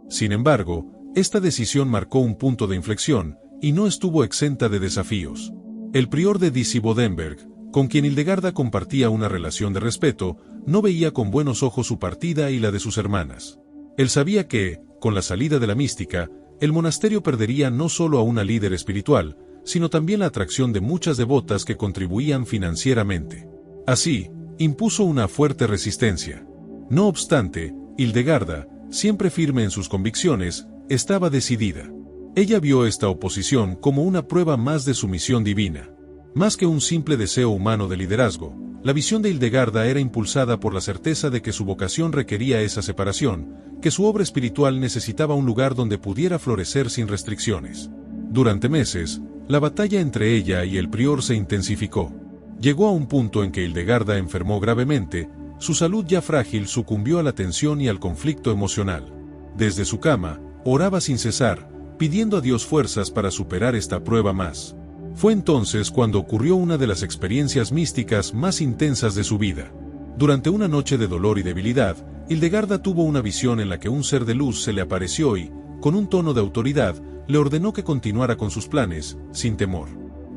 Speaker 1: Sin embargo, esta decisión marcó un punto de inflexión, y no estuvo exenta de desafíos. El prior de Disibodenberg, con quien Hildegarda compartía una relación de respeto, no veía con buenos ojos su partida y la de sus hermanas. Él sabía que, con la salida de la mística, el monasterio perdería no solo a una líder espiritual, sino también la atracción de muchas devotas que contribuían financieramente. Así, impuso una fuerte resistencia. No obstante, Hildegarda, siempre firme en sus convicciones, estaba decidida. Ella vio esta oposición como una prueba más de su misión divina. Más que un simple deseo humano de liderazgo, la visión de Hildegarda era impulsada por la certeza de que su vocación requería esa separación, que su obra espiritual necesitaba un lugar donde pudiera florecer sin restricciones. Durante meses, la batalla entre ella y el prior se intensificó. Llegó a un punto en que Hildegarda enfermó gravemente, su salud ya frágil sucumbió a la tensión y al conflicto emocional. Desde su cama, oraba sin cesar, pidiendo a Dios fuerzas para superar esta prueba más. Fue entonces cuando ocurrió una de las experiencias místicas más intensas de su vida. Durante una noche de dolor y debilidad, Hildegarda tuvo una visión en la que un ser de luz se le apareció y, con un tono de autoridad, le ordenó que continuara con sus planes, sin temor.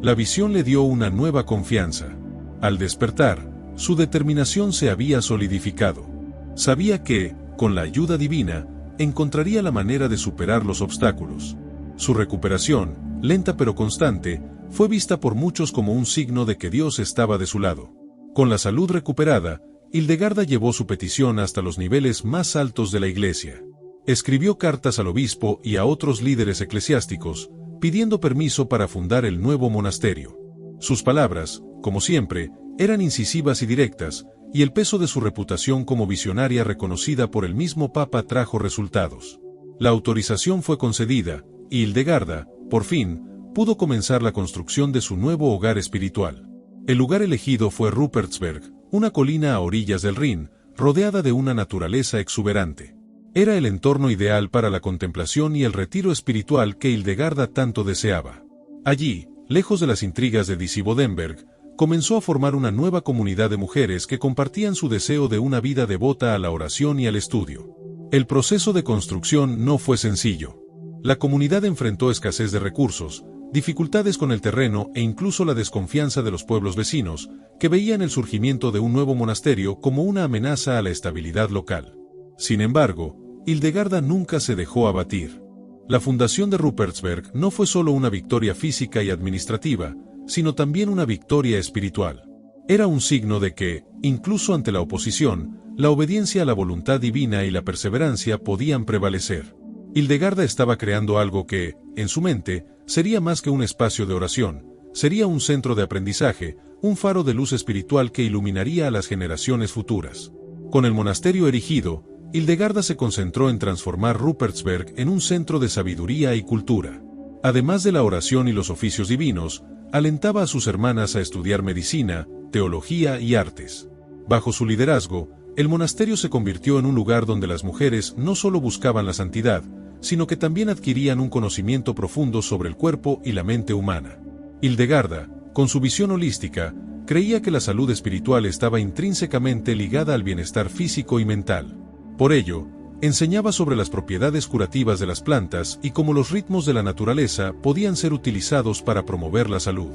Speaker 1: La visión le dio una nueva confianza. Al despertar, su determinación se había solidificado. Sabía que, con la ayuda divina, encontraría la manera de superar los obstáculos. Su recuperación, lenta pero constante, fue vista por muchos como un signo de que Dios estaba de su lado. Con la salud recuperada, Hildegarda llevó su petición hasta los niveles más altos de la Iglesia. Escribió cartas al obispo y a otros líderes eclesiásticos, pidiendo permiso para fundar el nuevo monasterio. Sus palabras, como siempre, eran incisivas y directas, y el peso de su reputación como visionaria reconocida por el mismo Papa trajo resultados. La autorización fue concedida, y Hildegarda, por fin, pudo comenzar la construcción de su nuevo hogar espiritual. El lugar elegido fue Rupertsberg, una colina a orillas del Rin, rodeada de una naturaleza exuberante. Era el entorno ideal para la contemplación y el retiro espiritual que Hildegarda tanto deseaba. Allí, lejos de las intrigas de Disibodenberg, comenzó a formar una nueva comunidad de mujeres que compartían su deseo de una vida devota a la oración y al estudio. El proceso de construcción no fue sencillo. La comunidad enfrentó escasez de recursos, dificultades con el terreno e incluso la desconfianza de los pueblos vecinos, que veían el surgimiento de un nuevo monasterio como una amenaza a la estabilidad local. Sin embargo, Hildegarda nunca se dejó abatir. La fundación de Rupertsberg no fue solo una victoria física y administrativa, sino también una victoria espiritual. Era un signo de que, incluso ante la oposición, la obediencia a la voluntad divina y la perseverancia podían prevalecer. Hildegarda estaba creando algo que, en su mente, sería más que un espacio de oración, sería un centro de aprendizaje, un faro de luz espiritual que iluminaría a las generaciones futuras. Con el monasterio erigido, Hildegarda se concentró en transformar Rupertsberg en un centro de sabiduría y cultura. Además de la oración y los oficios divinos, alentaba a sus hermanas a estudiar medicina, teología y artes. Bajo su liderazgo, el monasterio se convirtió en un lugar donde las mujeres no solo buscaban la santidad, sino que también adquirían un conocimiento profundo sobre el cuerpo y la mente humana. Hildegarda, con su visión holística, creía que la salud espiritual estaba intrínsecamente ligada al bienestar físico y mental. Por ello, enseñaba sobre las propiedades curativas de las plantas y cómo los ritmos de la naturaleza podían ser utilizados para promover la salud.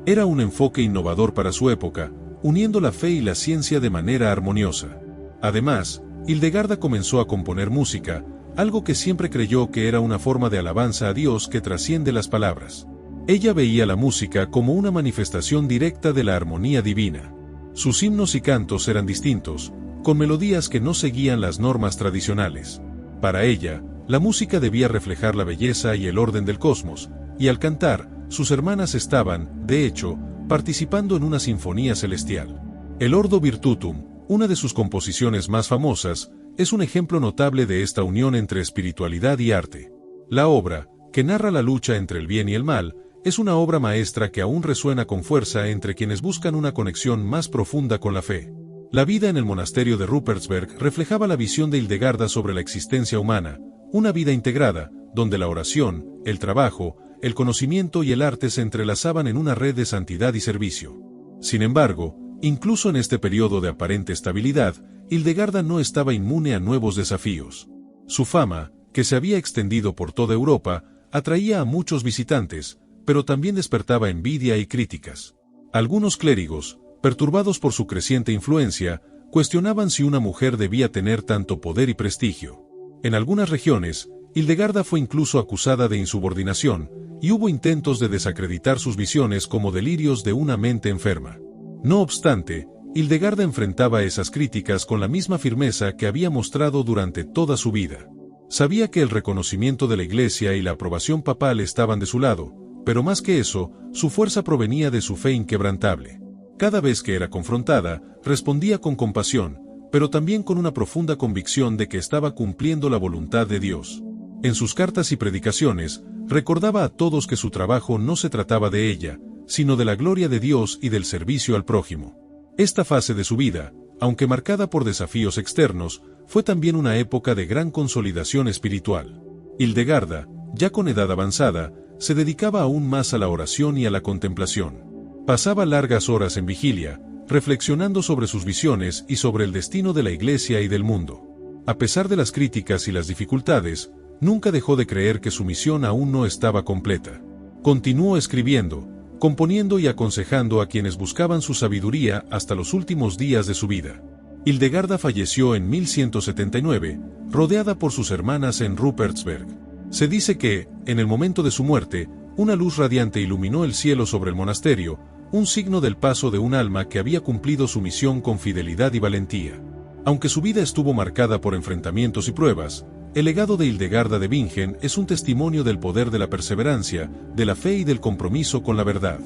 Speaker 1: Era un enfoque innovador para su época, uniendo la fe y la ciencia de manera armoniosa. Además, Hildegarda comenzó a componer música, algo que siempre creyó que era una forma de alabanza a Dios que trasciende las palabras. Ella veía la música como una manifestación directa de la armonía divina. Sus himnos y cantos eran distintos, con melodías que no seguían las normas tradicionales. Para ella, la música debía reflejar la belleza y el orden del cosmos, y al cantar, sus hermanas estaban, de hecho, participando en una sinfonía celestial. El Ordo Virtutum, una de sus composiciones más famosas, es un ejemplo notable de esta unión entre espiritualidad y arte. La obra, que narra la lucha entre el bien y el mal, es una obra maestra que aún resuena con fuerza entre quienes buscan una conexión más profunda con la fe. La vida en el monasterio de Rupertsberg reflejaba la visión de Hildegarda sobre la existencia humana, una vida integrada, donde la oración, el trabajo, el conocimiento y el arte se entrelazaban en una red de santidad y servicio. Sin embargo, incluso en este periodo de aparente estabilidad, Hildegarda no estaba inmune a nuevos desafíos. Su fama, que se había extendido por toda Europa, atraía a muchos visitantes, pero también despertaba envidia y críticas. Algunos clérigos, perturbados por su creciente influencia, cuestionaban si una mujer debía tener tanto poder y prestigio. En algunas regiones, Hildegarda fue incluso acusada de insubordinación, y hubo intentos de desacreditar sus visiones como delirios de una mente enferma. No obstante, Hildegarda enfrentaba esas críticas con la misma firmeza que había mostrado durante toda su vida. Sabía que el reconocimiento de la Iglesia y la aprobación papal estaban de su lado, pero más que eso, su fuerza provenía de su fe inquebrantable. Cada vez que era confrontada, respondía con compasión, pero también con una profunda convicción de que estaba cumpliendo la voluntad de Dios. En sus cartas y predicaciones, recordaba a todos que su trabajo no se trataba de ella, sino de la gloria de Dios y del servicio al prójimo. Esta fase de su vida, aunque marcada por desafíos externos, fue también una época de gran consolidación espiritual. Hildegarda, ya con edad avanzada, se dedicaba aún más a la oración y a la contemplación. Pasaba largas horas en vigilia, reflexionando sobre sus visiones y sobre el destino de la Iglesia y del mundo. A pesar de las críticas y las dificultades, nunca dejó de creer que su misión aún no estaba completa. Continuó escribiendo, componiendo y aconsejando a quienes buscaban su sabiduría hasta los últimos días de su vida. Hildegarda falleció en 1179, rodeada por sus hermanas en Rupertsberg. Se dice que, en el momento de su muerte, una luz radiante iluminó el cielo sobre el monasterio, un signo del paso de un alma que había cumplido su misión con fidelidad y valentía. Aunque su vida estuvo marcada por enfrentamientos y pruebas, el legado de Hildegarda de Bingen es un testimonio del poder de la perseverancia, de la fe y del compromiso con la verdad.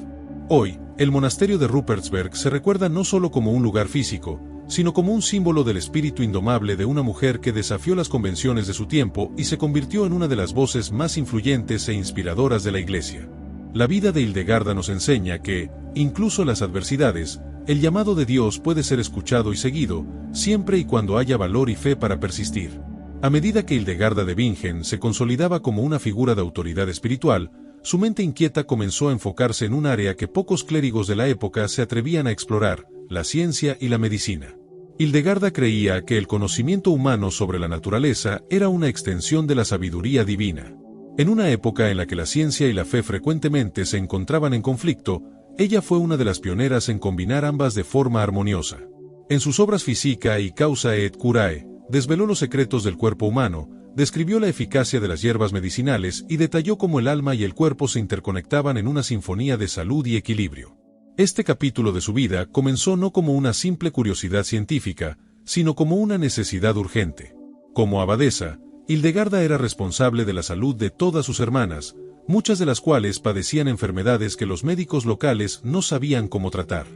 Speaker 1: Hoy, el monasterio de Rupertsberg se recuerda no solo como un lugar físico, sino como un símbolo del espíritu indomable de una mujer que desafió las convenciones de su tiempo y se convirtió en una de las voces más influyentes e inspiradoras de la Iglesia. La vida de Hildegarda nos enseña que, incluso en las adversidades, el llamado de Dios puede ser escuchado y seguido, siempre y cuando haya valor y fe para persistir. A medida que Hildegarda de Bingen se consolidaba como una figura de autoridad espiritual, su mente inquieta comenzó a enfocarse en un área que pocos clérigos de la época se atrevían a explorar, la ciencia y la medicina. Hildegarda creía que el conocimiento humano sobre la naturaleza era una extensión de la sabiduría divina. En una época en la que la ciencia y la fe frecuentemente se encontraban en conflicto, ella fue una de las pioneras en combinar ambas de forma armoniosa. En sus obras Physica y Causa et Curae, desveló los secretos del cuerpo humano, describió la eficacia de las hierbas medicinales y detalló cómo el alma y el cuerpo se interconectaban en una sinfonía de salud y equilibrio. Este capítulo de su vida comenzó no como una simple curiosidad científica, sino como una necesidad urgente. Como abadesa, Hildegarda era responsable de la salud de todas sus hermanas, muchas de las cuales padecían enfermedades que los médicos locales no sabían cómo tratar.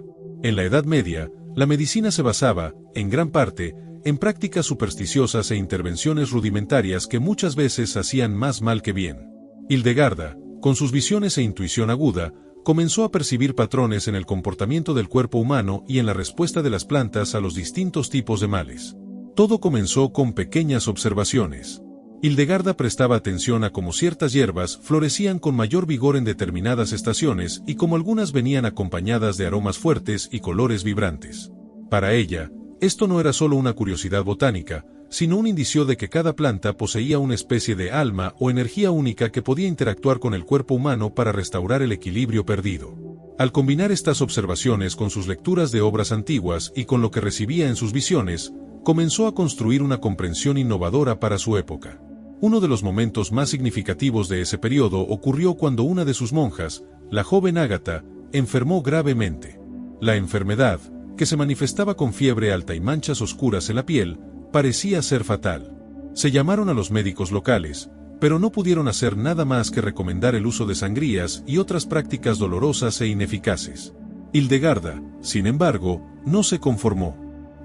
Speaker 1: En la Edad Media, la medicina se basaba, en gran parte, en prácticas supersticiosas e intervenciones rudimentarias que muchas veces hacían más mal que bien. Hildegarda, con sus visiones e intuición aguda, comenzó a percibir patrones en el comportamiento del cuerpo humano y en la respuesta de las plantas a los distintos tipos de males. Todo comenzó con pequeñas observaciones. Hildegarda prestaba atención a cómo ciertas hierbas florecían con mayor vigor en determinadas estaciones y cómo algunas venían acompañadas de aromas fuertes y colores vibrantes. Para ella, esto no era solo una curiosidad botánica, sino un indicio de que cada planta poseía una especie de alma o energía única que podía interactuar con el cuerpo humano para restaurar el equilibrio perdido. Al combinar estas observaciones con sus lecturas de obras antiguas y con lo que recibía en sus visiones, comenzó a construir una comprensión innovadora para su época. Uno de los momentos más significativos de ese periodo ocurrió cuando una de sus monjas, la joven Ágata, enfermó gravemente. La enfermedad, que se manifestaba con fiebre alta y manchas oscuras en la piel, parecía ser fatal. Se llamaron a los médicos locales, pero no pudieron hacer nada más que recomendar el uso de sangrías y otras prácticas dolorosas e ineficaces. Hildegarda, sin embargo, no se conformó.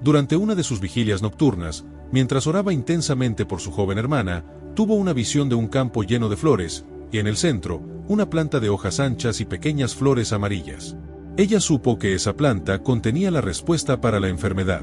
Speaker 1: Durante una de sus vigilias nocturnas, mientras oraba intensamente por su joven hermana, tuvo una visión de un campo lleno de flores, y en el centro, una planta de hojas anchas y pequeñas flores amarillas. Ella supo que esa planta contenía la respuesta para la enfermedad.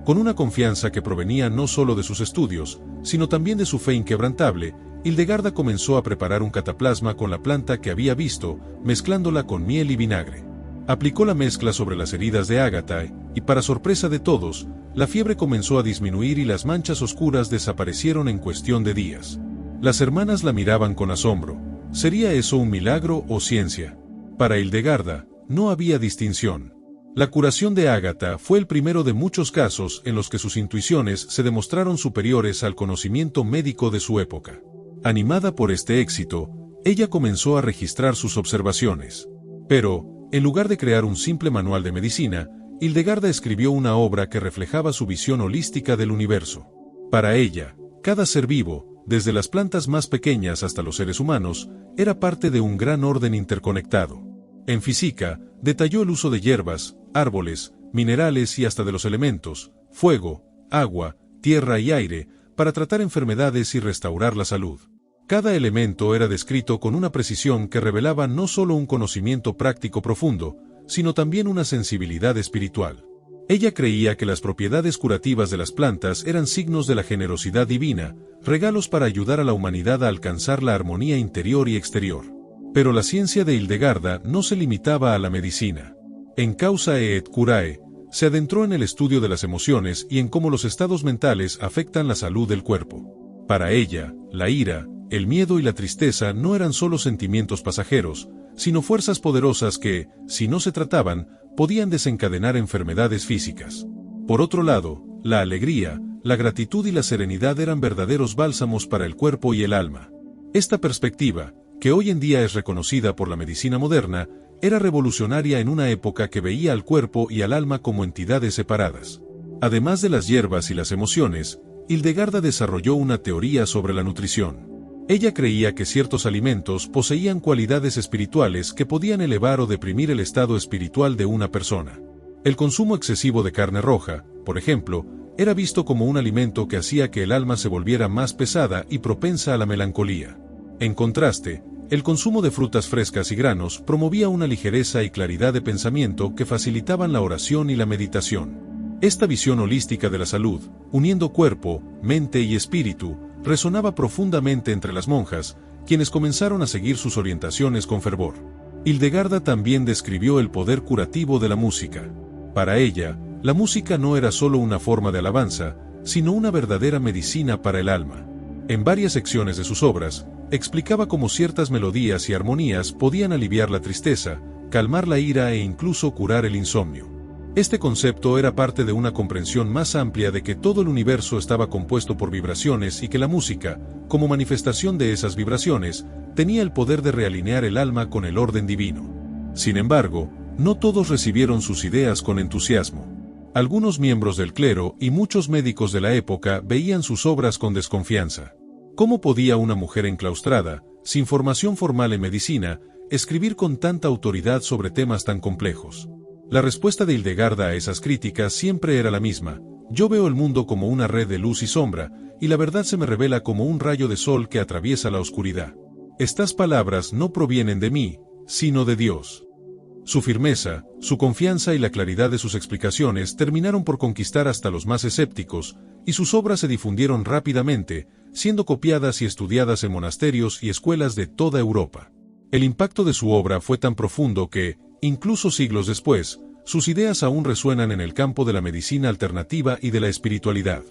Speaker 1: Con una confianza que provenía no solo de sus estudios, sino también de su fe inquebrantable, Hildegarda comenzó a preparar un cataplasma con la planta que había visto, mezclándola con miel y vinagre. Aplicó la mezcla sobre las heridas de Ágata y, para sorpresa de todos, la fiebre comenzó a disminuir y las manchas oscuras desaparecieron en cuestión de días. Las hermanas la miraban con asombro. ¿Sería eso un milagro o ciencia? Para Hildegarda, no había distinción. La curación de Ágata fue el primero de muchos casos en los que sus intuiciones se demostraron superiores al conocimiento médico de su época. Animada por este éxito, ella comenzó a registrar sus observaciones. Pero, en lugar de crear un simple manual de medicina, Hildegarda escribió una obra que reflejaba su visión holística del universo. Para ella, cada ser vivo, desde las plantas más pequeñas hasta los seres humanos, era parte de un gran orden interconectado. En física, detalló el uso de hierbas, árboles, minerales y hasta de los elementos, fuego, agua, tierra y aire, para tratar enfermedades y restaurar la salud. Cada elemento era descrito con una precisión que revelaba no solo un conocimiento práctico profundo, sino también una sensibilidad espiritual. Ella creía que las propiedades curativas de las plantas eran signos de la generosidad divina, regalos para ayudar a la humanidad a alcanzar la armonía interior y exterior. Pero la ciencia de Hildegarda no se limitaba a la medicina. En Causae et Curae, se adentró en el estudio de las emociones y en cómo los estados mentales afectan la salud del cuerpo. Para ella, la ira, el miedo y la tristeza no eran solo sentimientos pasajeros, sino fuerzas poderosas que, si no se trataban, podían desencadenar enfermedades físicas. Por otro lado, la alegría, la gratitud y la serenidad eran verdaderos bálsamos para el cuerpo y el alma. Esta perspectiva, que hoy en día es reconocida por la medicina moderna, era revolucionaria en una época que veía al cuerpo y al alma como entidades separadas. Además de las hierbas y las emociones, Hildegarda desarrolló una teoría sobre la nutrición. Ella creía que ciertos alimentos poseían cualidades espirituales que podían elevar o deprimir el estado espiritual de una persona. El consumo excesivo de carne roja, por ejemplo, era visto como un alimento que hacía que el alma se volviera más pesada y propensa a la melancolía. En contraste, el consumo de frutas frescas y granos promovía una ligereza y claridad de pensamiento que facilitaban la oración y la meditación. Esta visión holística de la salud, uniendo cuerpo, mente y espíritu, resonaba profundamente entre las monjas, quienes comenzaron a seguir sus orientaciones con fervor. Hildegarda también describió el poder curativo de la música. Para ella, la música no era solo una forma de alabanza, sino una verdadera medicina para el alma. En varias secciones de sus obras, explicaba cómo ciertas melodías y armonías podían aliviar la tristeza, calmar la ira e incluso curar el insomnio. Este concepto era parte de una comprensión más amplia de que todo el universo estaba compuesto por vibraciones y que la música, como manifestación de esas vibraciones, tenía el poder de realinear el alma con el orden divino. Sin embargo, no todos recibieron sus ideas con entusiasmo. Algunos miembros del clero y muchos médicos de la época veían sus obras con desconfianza. ¿Cómo podía una mujer enclaustrada, sin formación formal en medicina, escribir con tanta autoridad sobre temas tan complejos? La respuesta de Hildegarda a esas críticas siempre era la misma: yo veo el mundo como una red de luz y sombra, y la verdad se me revela como un rayo de sol que atraviesa la oscuridad. Estas palabras no provienen de mí, sino de Dios. Su firmeza, su confianza y la claridad de sus explicaciones terminaron por conquistar hasta los más escépticos, y sus obras se difundieron rápidamente, siendo copiadas y estudiadas en monasterios y escuelas de toda Europa. El impacto de su obra fue tan profundo que, incluso siglos después, sus ideas aún resuenan en el campo de la medicina alternativa y de la espiritualidad.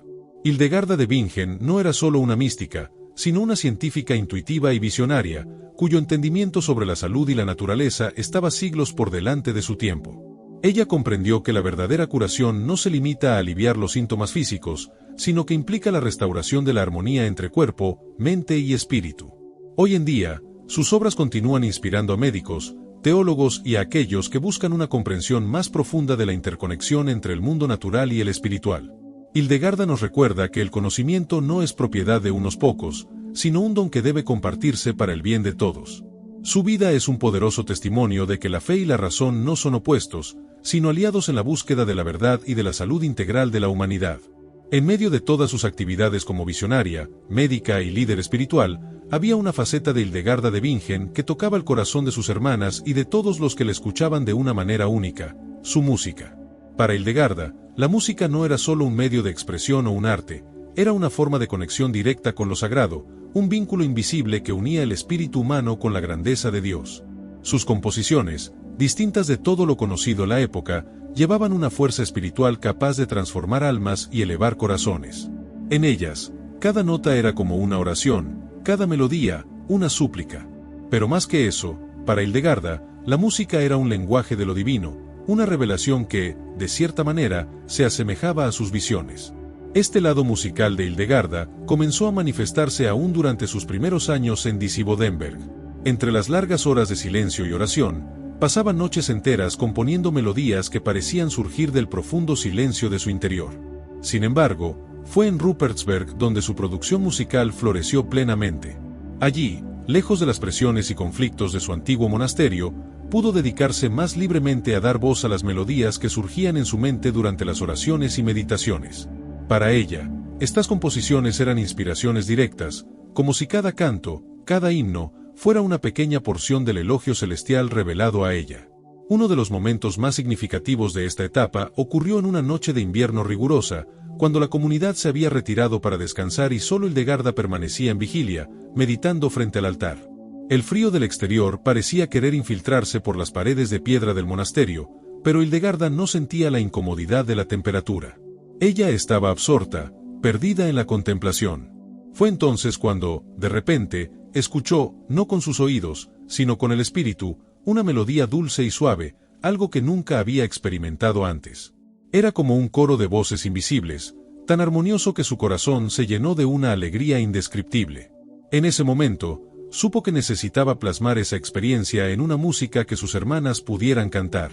Speaker 1: Hildegarda de Bingen no era solo una mística, sino una científica intuitiva y visionaria, cuyo entendimiento sobre la salud y la naturaleza estaba siglos por delante de su tiempo. Ella comprendió que la verdadera curación no se limita a aliviar los síntomas físicos, sino que implica la restauración de la armonía entre cuerpo, mente y espíritu. Hoy en día, sus obras continúan inspirando a médicos, teólogos y a aquellos que buscan una comprensión más profunda de la interconexión entre el mundo natural y el espiritual. Hildegarda nos recuerda que el conocimiento no es propiedad de unos pocos, sino un don que debe compartirse para el bien de todos. Su vida es un poderoso testimonio de que la fe y la razón no son opuestos, sino aliados en la búsqueda de la verdad y de la salud integral de la humanidad. En medio de todas sus actividades como visionaria, médica y líder espiritual, había una faceta de Hildegarda de Bingen que tocaba el corazón de sus hermanas y de todos los que la escuchaban de una manera única: su música. Para Hildegarda, la música no era solo un medio de expresión o un arte, era una forma de conexión directa con lo sagrado, un vínculo invisible que unía el espíritu humano con la grandeza de Dios. Sus composiciones, distintas de todo lo conocido en la época, llevaban una fuerza espiritual capaz de transformar almas y elevar corazones. En ellas, cada nota era como una oración, cada melodía, una súplica. Pero más que eso, para Hildegarda, la música era un lenguaje de lo divino, una revelación que, de cierta manera, se asemejaba a sus visiones. Este lado musical de Hildegarda comenzó a manifestarse aún durante sus primeros años en Disibodenberg. Entre las largas horas de silencio y oración, pasaba noches enteras componiendo melodías que parecían surgir del profundo silencio de su interior. Sin embargo, fue en Rupertsberg donde su producción musical floreció plenamente. Allí, lejos de las presiones y conflictos de su antiguo monasterio, pudo dedicarse más libremente a dar voz a las melodías que surgían en su mente durante las oraciones y meditaciones. Para ella, estas composiciones eran inspiraciones directas, como si cada canto, cada himno, fuera una pequeña porción del elogio celestial revelado a ella. Uno de los momentos más significativos de esta etapa ocurrió en una noche de invierno rigurosa, cuando la comunidad se había retirado para descansar y solo Hildegarda permanecía en vigilia, meditando frente al altar. El frío del exterior parecía querer infiltrarse por las paredes de piedra del monasterio, pero Hildegarda no sentía la incomodidad de la temperatura. Ella estaba absorta, perdida en la contemplación. Fue entonces cuando, de repente, escuchó, no con sus oídos, sino con el espíritu, una melodía dulce y suave, algo que nunca había experimentado antes. Era como un coro de voces invisibles, tan armonioso que su corazón se llenó de una alegría indescriptible. En ese momento, supo que necesitaba plasmar esa experiencia en una música que sus hermanas pudieran cantar.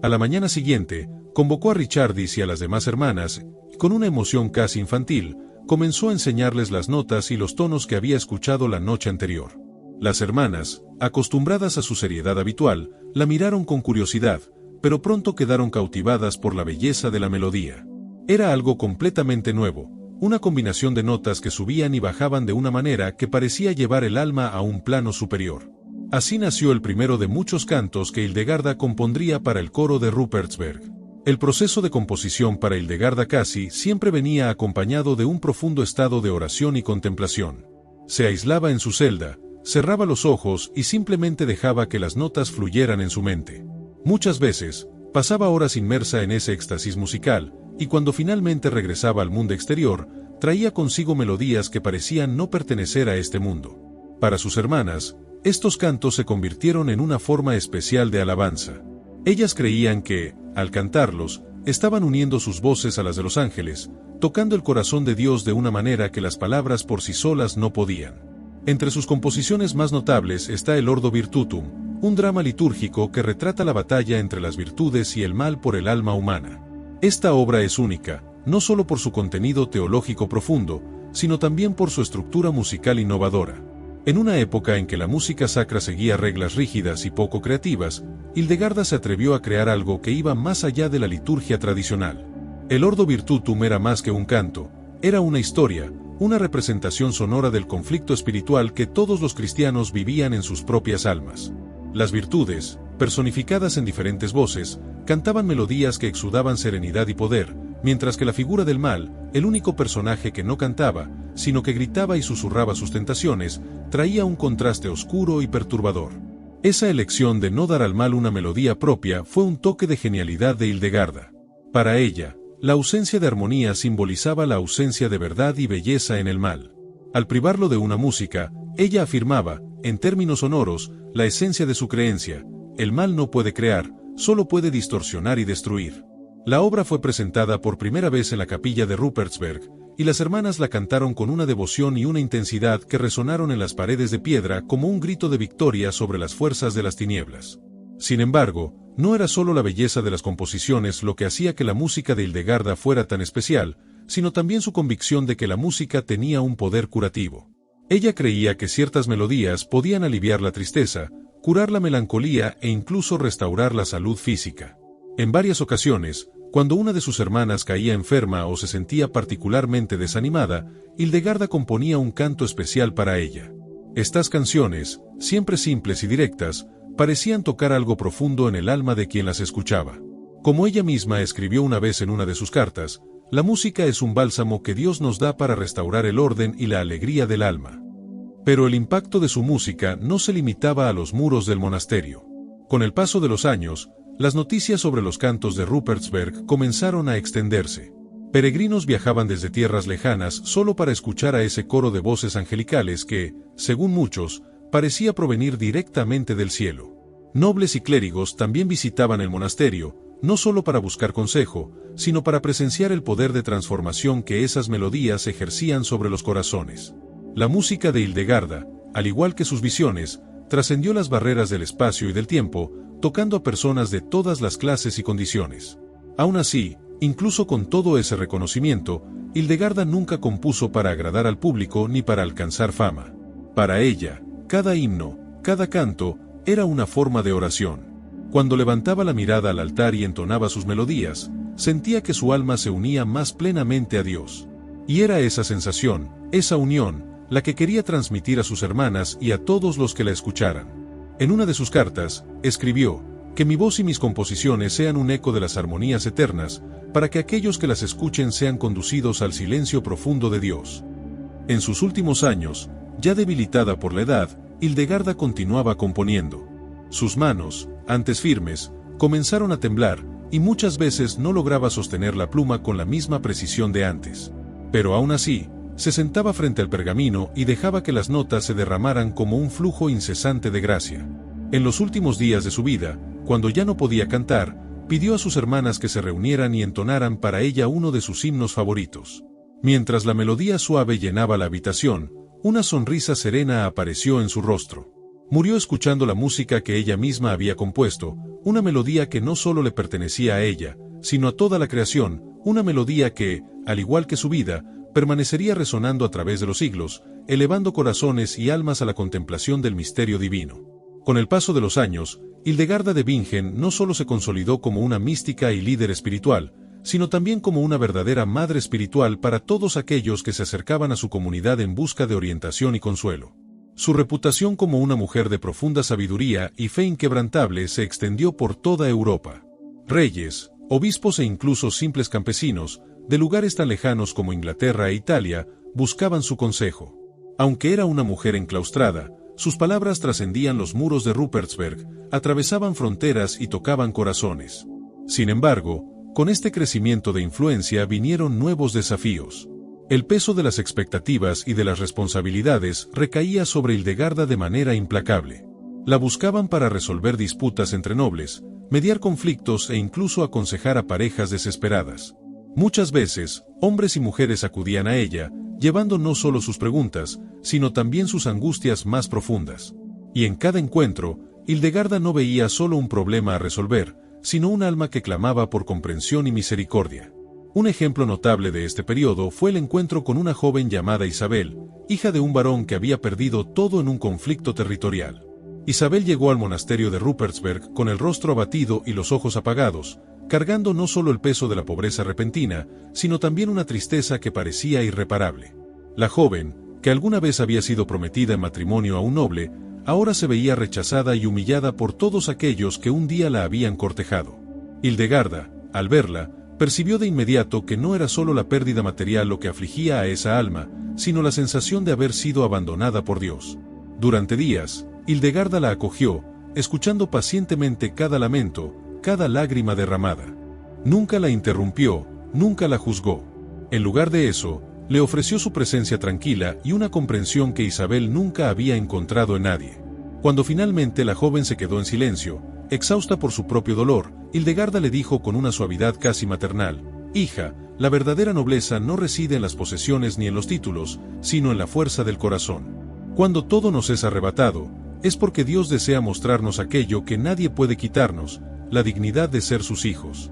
Speaker 1: A la mañana siguiente, convocó a Richardis y a las demás hermanas, y con una emoción casi infantil, comenzó a enseñarles las notas y los tonos que había escuchado la noche anterior. Las hermanas, acostumbradas a su seriedad habitual, la miraron con curiosidad, pero pronto quedaron cautivadas por la belleza de la melodía. Era algo completamente nuevo, una combinación de notas que subían y bajaban de una manera que parecía llevar el alma a un plano superior. Así nació el primero de muchos cantos que Hildegarda compondría para el coro de Rupertsberg. El proceso de composición para Hildegarda casi siempre venía acompañado de un profundo estado de oración y contemplación. Se aislaba en su celda, cerraba los ojos y simplemente dejaba que las notas fluyeran en su mente. Muchas veces, pasaba horas inmersa en ese éxtasis musical, y cuando finalmente regresaba al mundo exterior, traía consigo melodías que parecían no pertenecer a este mundo. Para sus hermanas, estos cantos se convirtieron en una forma especial de alabanza. Ellas creían que, al cantarlos, estaban uniendo sus voces a las de los ángeles, tocando el corazón de Dios de una manera que las palabras por sí solas no podían. Entre sus composiciones más notables está el Ordo Virtutum, un drama litúrgico que retrata la batalla entre las virtudes y el mal por el alma humana. Esta obra es única, no solo por su contenido teológico profundo, sino también por su estructura musical innovadora. En una época en que la música sacra seguía reglas rígidas y poco creativas, Hildegarda se atrevió a crear algo que iba más allá de la liturgia tradicional. El Ordo Virtutum era más que un canto, era una historia, una representación sonora del conflicto espiritual que todos los cristianos vivían en sus propias almas. Las virtudes, personificadas en diferentes voces, cantaban melodías que exudaban serenidad y poder, mientras que la figura del mal, el único personaje que no cantaba, sino que gritaba y susurraba sus tentaciones, traía un contraste oscuro y perturbador. Esa elección de no dar al mal una melodía propia fue un toque de genialidad de Hildegarda. Para ella, la ausencia de armonía simbolizaba la ausencia de verdad y belleza en el mal. Al privarlo de una música, ella afirmaba, en términos sonoros, la esencia de su creencia: el mal no puede crear, solo puede distorsionar y destruir. La obra fue presentada por primera vez en la capilla de Rupertsberg, y las hermanas la cantaron con una devoción y una intensidad que resonaron en las paredes de piedra como un grito de victoria sobre las fuerzas de las tinieblas. Sin embargo, no era solo la belleza de las composiciones lo que hacía que la música de Hildegarda fuera tan especial, sino también su convicción de que la música tenía un poder curativo. Ella creía que ciertas melodías podían aliviar la tristeza, curar la melancolía e incluso restaurar la salud física. En varias ocasiones, cuando una de sus hermanas caía enferma o se sentía particularmente desanimada, Hildegarda componía un canto especial para ella. Estas canciones, siempre simples y directas, parecían tocar algo profundo en el alma de quien las escuchaba. Como ella misma escribió una vez en una de sus cartas, la música es un bálsamo que Dios nos da para restaurar el orden y la alegría del alma. Pero el impacto de su música no se limitaba a los muros del monasterio. Con el paso de los años, las noticias sobre los cantos de Rupertsberg comenzaron a extenderse. Peregrinos viajaban desde tierras lejanas solo para escuchar a ese coro de voces angelicales que, según muchos, parecía provenir directamente del cielo. Nobles y clérigos también visitaban el monasterio, no solo para buscar consejo, sino para presenciar el poder de transformación que esas melodías ejercían sobre los corazones. La música de Hildegarda, al igual que sus visiones, trascendió las barreras del espacio y del tiempo, tocando a personas de todas las clases y condiciones. Aún así, incluso con todo ese reconocimiento, Hildegarda nunca compuso para agradar al público ni para alcanzar fama. Para ella, cada himno, cada canto, era una forma de oración. Cuando levantaba la mirada al altar y entonaba sus melodías, sentía que su alma se unía más plenamente a Dios. Y era esa sensación, esa unión, la que quería transmitir a sus hermanas y a todos los que la escucharan. En una de sus cartas, escribió: «Que mi voz y mis composiciones sean un eco de las armonías eternas, para que aquellos que las escuchen sean conducidos al silencio profundo de Dios». En sus últimos años, ya debilitada por la edad, Hildegarda continuaba componiendo. Sus manos, antes firmes, comenzaron a temblar, y muchas veces no lograba sostener la pluma con la misma precisión de antes. Pero aún así, se sentaba frente al pergamino y dejaba que las notas se derramaran como un flujo incesante de gracia. En los últimos días de su vida, cuando ya no podía cantar, pidió a sus hermanas que se reunieran y entonaran para ella uno de sus himnos favoritos. Mientras la melodía suave llenaba la habitación, una sonrisa serena apareció en su rostro. Murió escuchando la música que ella misma había compuesto, una melodía que no solo le pertenecía a ella, sino a toda la creación, una melodía que, al igual que su vida, permanecería resonando a través de los siglos, elevando corazones y almas a la contemplación del misterio divino. Con el paso de los años, Hildegarda de Bingen no solo se consolidó como una mística y líder espiritual, sino también como una verdadera madre espiritual para todos aquellos que se acercaban a su comunidad en busca de orientación y consuelo. Su reputación como una mujer de profunda sabiduría y fe inquebrantable se extendió por toda Europa. Reyes, obispos e incluso simples campesinos, de lugares tan lejanos como Inglaterra e Italia, buscaban su consejo. Aunque era una mujer enclaustrada, sus palabras trascendían los muros de Rupertsberg, atravesaban fronteras y tocaban corazones. Sin embargo, con este crecimiento de influencia vinieron nuevos desafíos. El peso de las expectativas y de las responsabilidades recaía sobre Hildegarda de manera implacable. La buscaban para resolver disputas entre nobles, mediar conflictos e incluso aconsejar a parejas desesperadas. Muchas veces, hombres y mujeres acudían a ella, llevando no solo sus preguntas, sino también sus angustias más profundas. Y en cada encuentro, Hildegarda no veía solo un problema a resolver, sino un alma que clamaba por comprensión y misericordia. Un ejemplo notable de este periodo fue el encuentro con una joven llamada Isabel, hija de un varón que había perdido todo en un conflicto territorial. Isabel llegó al monasterio de Rupertsberg con el rostro abatido y los ojos apagados, cargando no solo el peso de la pobreza repentina, sino también una tristeza que parecía irreparable. La joven, que alguna vez había sido prometida en matrimonio a un noble, ahora se veía rechazada y humillada por todos aquellos que un día la habían cortejado. Hildegarda, al verla, percibió de inmediato que no era solo la pérdida material lo que afligía a esa alma, sino la sensación de haber sido abandonada por Dios. Durante días, Hildegarda la acogió, escuchando pacientemente cada lamento, cada lágrima derramada. Nunca la interrumpió, nunca la juzgó. En lugar de eso, le ofreció su presencia tranquila y una comprensión que Isabel nunca había encontrado en nadie. Cuando finalmente la joven se quedó en silencio, exhausta por su propio dolor, Hildegarda le dijo con una suavidad casi maternal: «Hija, la verdadera nobleza no reside en las posesiones ni en los títulos, sino en la fuerza del corazón. Cuando todo nos es arrebatado, es porque Dios desea mostrarnos aquello que nadie puede quitarnos, la dignidad de ser sus hijos».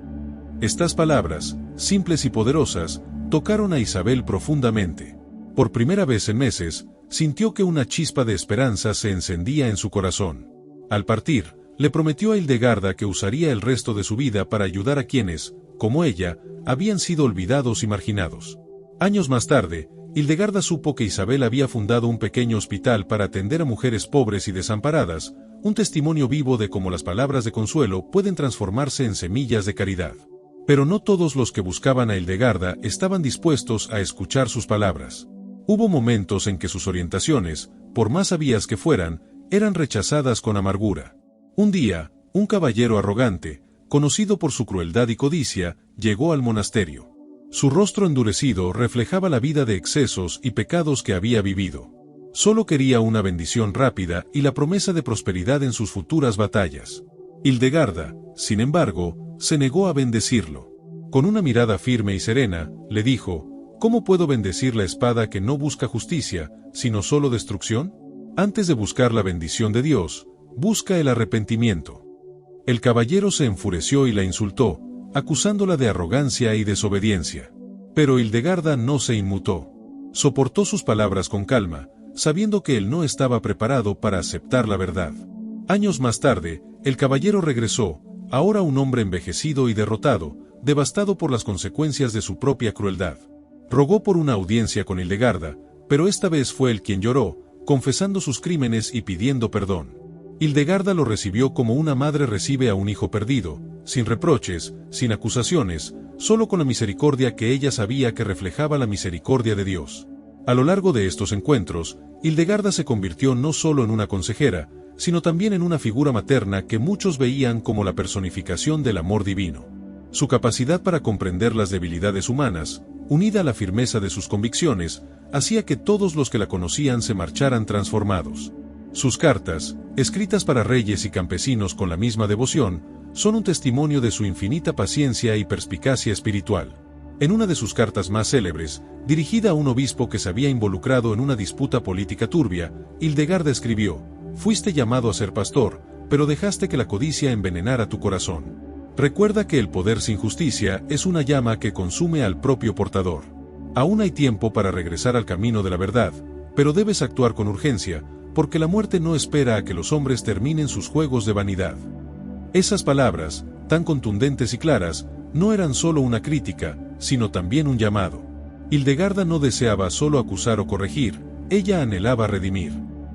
Speaker 1: Estas palabras, simples y poderosas, tocaron a Isabel profundamente. Por primera vez en meses, sintió que una chispa de esperanza se encendía en su corazón. Al partir, le prometió a Hildegarda que usaría el resto de su vida para ayudar a quienes, como ella, habían sido olvidados y marginados. Años más tarde, Hildegarda supo que Isabel había fundado un pequeño hospital para atender a mujeres pobres y desamparadas, un testimonio vivo de cómo las palabras de consuelo pueden transformarse en semillas de caridad. Pero no todos los que buscaban a Hildegarda estaban dispuestos a escuchar sus palabras. Hubo momentos en que sus orientaciones, por más sabias que fueran, eran rechazadas con amargura. Un día, un caballero arrogante, conocido por su crueldad y codicia, llegó al monasterio. Su rostro endurecido reflejaba la vida de excesos y pecados que había vivido. Solo quería una bendición rápida y la promesa de prosperidad en sus futuras batallas. Hildegarda, sin embargo, se negó a bendecirlo. Con una mirada firme y serena, le dijo: «¿Cómo puedo bendecir la espada que no busca justicia, sino solo destrucción? Antes de buscar la bendición de Dios, busca el arrepentimiento». El caballero se enfureció y la insultó, acusándola de arrogancia y desobediencia. Pero Hildegarda no se inmutó. Soportó sus palabras con calma, sabiendo que él no estaba preparado para aceptar la verdad. Años más tarde, el caballero regresó, ahora un hombre envejecido y derrotado, devastado por las consecuencias de su propia crueldad. Rogó por una audiencia con Hildegarda, pero esta vez fue él quien lloró, confesando sus crímenes y pidiendo perdón. Hildegarda lo recibió como una madre recibe a un hijo perdido, sin reproches, sin acusaciones, solo con la misericordia que ella sabía que reflejaba la misericordia de Dios. A lo largo de estos encuentros, Hildegarda se convirtió no solo en una consejera, sino también en una figura materna que muchos veían como la personificación del amor divino. Su capacidad para comprender las debilidades humanas, unida a la firmeza de sus convicciones, hacía que todos los que la conocían se marcharan transformados. Sus cartas, escritas para reyes y campesinos con la misma devoción, son un testimonio de su infinita paciencia y perspicacia espiritual. En una de sus cartas más célebres, dirigida a un obispo que se había involucrado en una disputa política turbia, Hildegarda escribió: «Fuiste llamado a ser pastor, pero dejaste que la codicia envenenara tu corazón. Recuerda que el poder sin justicia es una llama que consume al propio portador. Aún hay tiempo para regresar al camino de la verdad, pero debes actuar con urgencia, porque la muerte no espera a que los hombres terminen sus juegos de vanidad». Esas palabras, tan contundentes y claras, no eran solo una crítica, sino también un llamado. Hildegarda no deseaba solo acusar o corregir, ella anhelaba redimir.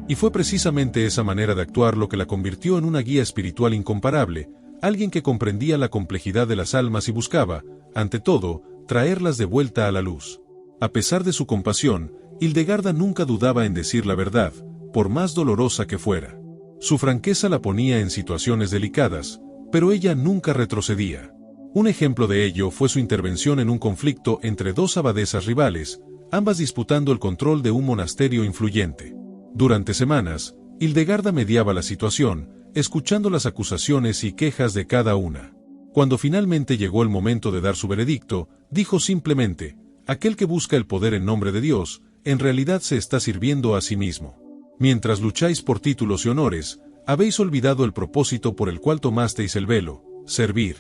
Speaker 1: Y fue precisamente esa manera de actuar lo que la convirtió en una guía espiritual incomparable, alguien que comprendía la complejidad de las almas y buscaba, ante todo, traerlas de vuelta a la luz. A pesar de su compasión, Hildegarda nunca dudaba en decir la verdad, por más dolorosa que fuera. Su franqueza la ponía en situaciones delicadas, pero ella nunca retrocedía. Un ejemplo de ello fue su intervención en un conflicto entre dos abadesas rivales, ambas disputando el control de un monasterio influyente. Durante semanas, Hildegarda mediaba la situación, escuchando las acusaciones y quejas de cada una. Cuando finalmente llegó el momento de dar su veredicto, dijo simplemente: «Aquel que busca el poder en nombre de Dios, en realidad se está sirviendo a sí mismo. Mientras lucháis por títulos y honores, habéis olvidado el propósito por el cual tomasteis el velo: servir».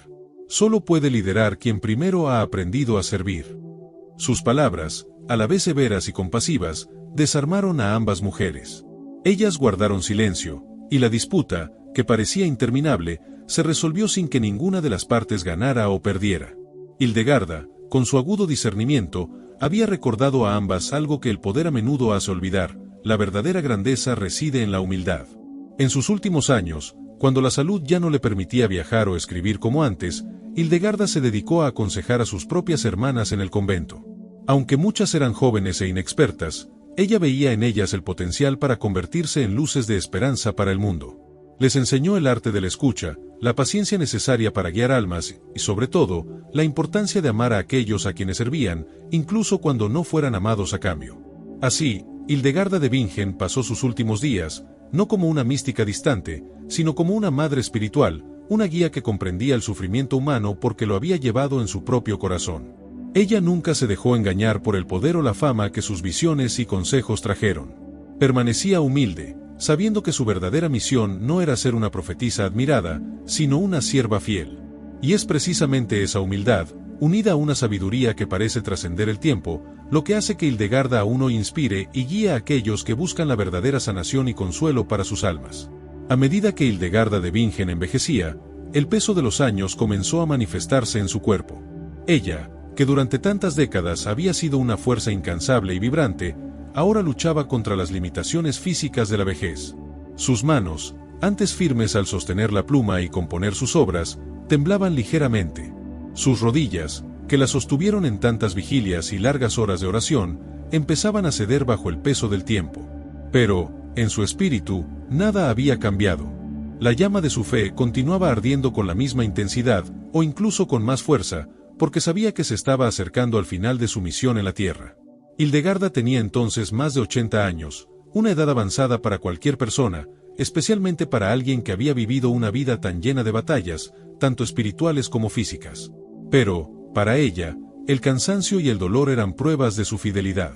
Speaker 1: Solo puede liderar quien primero ha aprendido a servir. Sus palabras, a la vez severas y compasivas, desarmaron a ambas mujeres. Ellas guardaron silencio, y la disputa, que parecía interminable, se resolvió sin que ninguna de las partes ganara o perdiera. Hildegarda, con su agudo discernimiento, había recordado a ambas algo que el poder a menudo hace olvidar: la verdadera grandeza reside en la humildad. En sus últimos años, cuando la salud ya no le permitía viajar o escribir como antes, Hildegarda se dedicó a aconsejar a sus propias hermanas en el convento. Aunque muchas eran jóvenes e inexpertas, ella veía en ellas el potencial para convertirse en luces de esperanza para el mundo. Les enseñó el arte de la escucha, la paciencia necesaria para guiar almas y, sobre todo, la importancia de amar a aquellos a quienes servían, incluso cuando no fueran amados a cambio. Así, Hildegarda de Bingen pasó sus últimos días, no como una mística distante, sino como una madre espiritual, una guía que comprendía el sufrimiento humano porque lo había llevado en su propio corazón. Ella nunca se dejó engañar por el poder o la fama que sus visiones y consejos trajeron. Permanecía humilde, sabiendo que su verdadera misión no era ser una profetisa admirada, sino una sierva fiel. Y es precisamente esa humildad, unida a una sabiduría que parece trascender el tiempo, lo que hace que Hildegarda aún hoy inspire y guíe a aquellos que buscan la verdadera sanación y consuelo para sus almas. A medida que Hildegarda de Bingen envejecía, el peso de los años comenzó a manifestarse en su cuerpo. Ella, que durante tantas décadas había sido una fuerza incansable y vibrante, ahora luchaba contra las limitaciones físicas de la vejez. Sus manos, antes firmes al sostener la pluma y componer sus obras, temblaban ligeramente. Sus rodillas, que la sostuvieron en tantas vigilias y largas horas de oración, empezaban a ceder bajo el peso del tiempo. Pero, en su espíritu, nada había cambiado. La llama de su fe continuaba ardiendo con la misma intensidad, o incluso con más fuerza, porque sabía que se estaba acercando al final de su misión en la tierra. Hildegarda tenía entonces más de 80 años, una edad avanzada para cualquier persona, especialmente para alguien que había vivido una vida tan llena de batallas, tanto espirituales como físicas. Pero, para ella, el cansancio y el dolor eran pruebas de su fidelidad.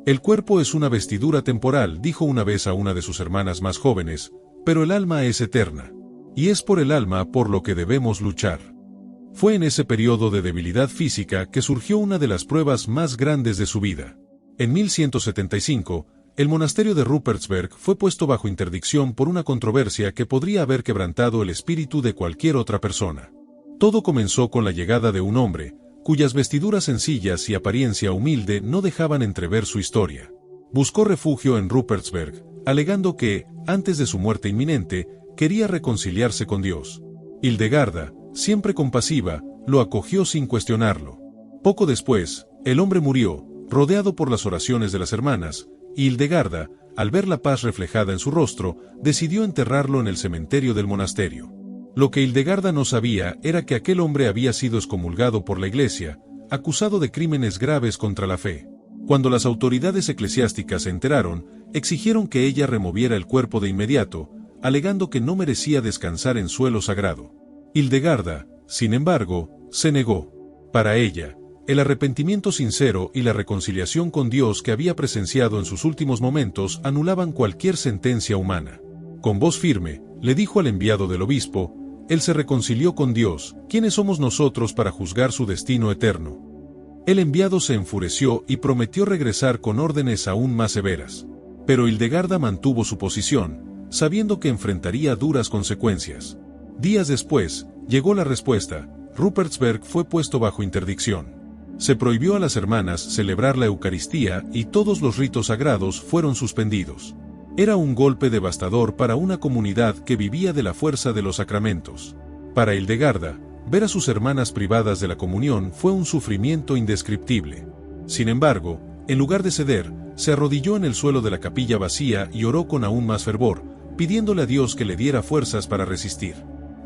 Speaker 1: El cuerpo es una vestidura temporal, dijo una vez a una de sus hermanas más jóvenes, pero el alma es eterna. Y es por el alma por lo que debemos luchar. Fue en ese periodo de debilidad física que surgió una de las pruebas más grandes de su vida. En 1175, el monasterio de Rupertsberg fue puesto bajo interdicción por una controversia que podría haber quebrantado el espíritu de cualquier otra persona. Todo comenzó con la llegada de un hombre, cuyas vestiduras sencillas y apariencia humilde no dejaban entrever su historia. Buscó refugio en Rupertsberg, alegando que, antes de su muerte inminente, quería reconciliarse con Dios. Hildegarda, siempre compasiva, lo acogió sin cuestionarlo. Poco después, el hombre murió, rodeado por las oraciones de las hermanas, y Hildegarda, al ver la paz reflejada en su rostro, decidió enterrarlo en el cementerio del monasterio. Lo que Hildegarda no sabía era que aquel hombre había sido excomulgado por la Iglesia, acusado de crímenes graves contra la fe. Cuando las autoridades eclesiásticas se enteraron, exigieron que ella removiera el cuerpo de inmediato, alegando que no merecía descansar en suelo sagrado. Hildegarda, sin embargo, se negó. Para ella, el arrepentimiento sincero y la reconciliación con Dios que había presenciado en sus últimos momentos anulaban cualquier sentencia humana. Con voz firme, le dijo al enviado del obispo: él se reconcilió con Dios, ¿quiénes somos nosotros para juzgar su destino eterno? El enviado se enfureció y prometió regresar con órdenes aún más severas. Pero Hildegarda mantuvo su posición, sabiendo que enfrentaría duras consecuencias. Días después, llegó la respuesta: Rupertsberg fue puesto bajo interdicción. Se prohibió a las hermanas celebrar la Eucaristía y todos los ritos sagrados fueron suspendidos. Era un golpe devastador para una comunidad que vivía de la fuerza de los sacramentos. Para Hildegarda, ver a sus hermanas privadas de la comunión fue un sufrimiento indescriptible. Sin embargo, en lugar de ceder, se arrodilló en el suelo de la capilla vacía y oró con aún más fervor, pidiéndole a Dios que le diera fuerzas para resistir.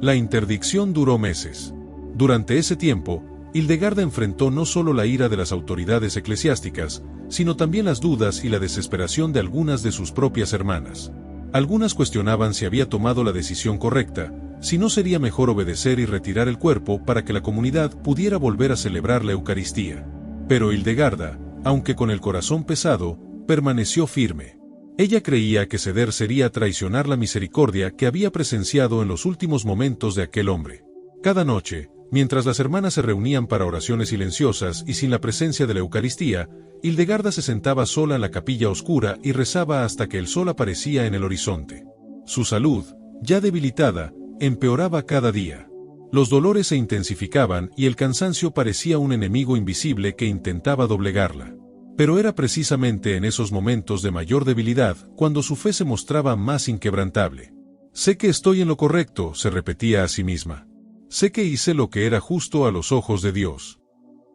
Speaker 1: La interdicción duró meses. Durante ese tiempo, Hildegarda enfrentó no solo la ira de las autoridades eclesiásticas, sino también las dudas y la desesperación de algunas de sus propias hermanas. Algunas cuestionaban si había tomado la decisión correcta, si no sería mejor obedecer y retirar el cuerpo para que la comunidad pudiera volver a celebrar la Eucaristía. Pero Hildegarda, aunque con el corazón pesado, permaneció firme. Ella creía que ceder sería traicionar la misericordia que había presenciado en los últimos momentos de aquel hombre. Cada noche, Mientras las hermanas se reunían para oraciones silenciosas y sin la presencia de la Eucaristía, Hildegarda se sentaba sola en la capilla oscura y rezaba hasta que el sol aparecía en el horizonte. Su salud, ya debilitada, empeoraba cada día. Los dolores se intensificaban y el cansancio parecía un enemigo invisible que intentaba doblegarla. Pero era precisamente en esos momentos de mayor debilidad cuando su fe se mostraba más inquebrantable. Sé que estoy en lo correcto, se repetía a sí misma. Sé que hice lo que era justo a los ojos de Dios.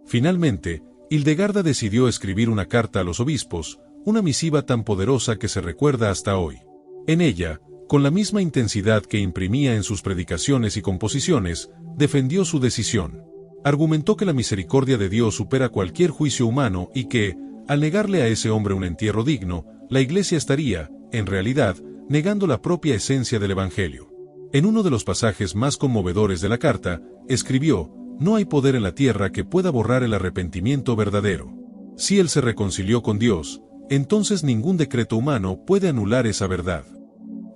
Speaker 1: Finalmente, Hildegarda decidió escribir una carta a los obispos, una misiva tan poderosa que se recuerda hasta hoy. En ella, con la misma intensidad que imprimía en sus predicaciones y composiciones, defendió su decisión. Argumentó que la misericordia de Dios supera cualquier juicio humano y que, al negarle a ese hombre un entierro digno, la Iglesia estaría, en realidad, negando la propia esencia del Evangelio. En uno de los pasajes más conmovedores de la carta, escribió: «No hay poder en la tierra que pueda borrar el arrepentimiento verdadero. Si él se reconcilió con Dios, entonces ningún decreto humano puede anular esa verdad».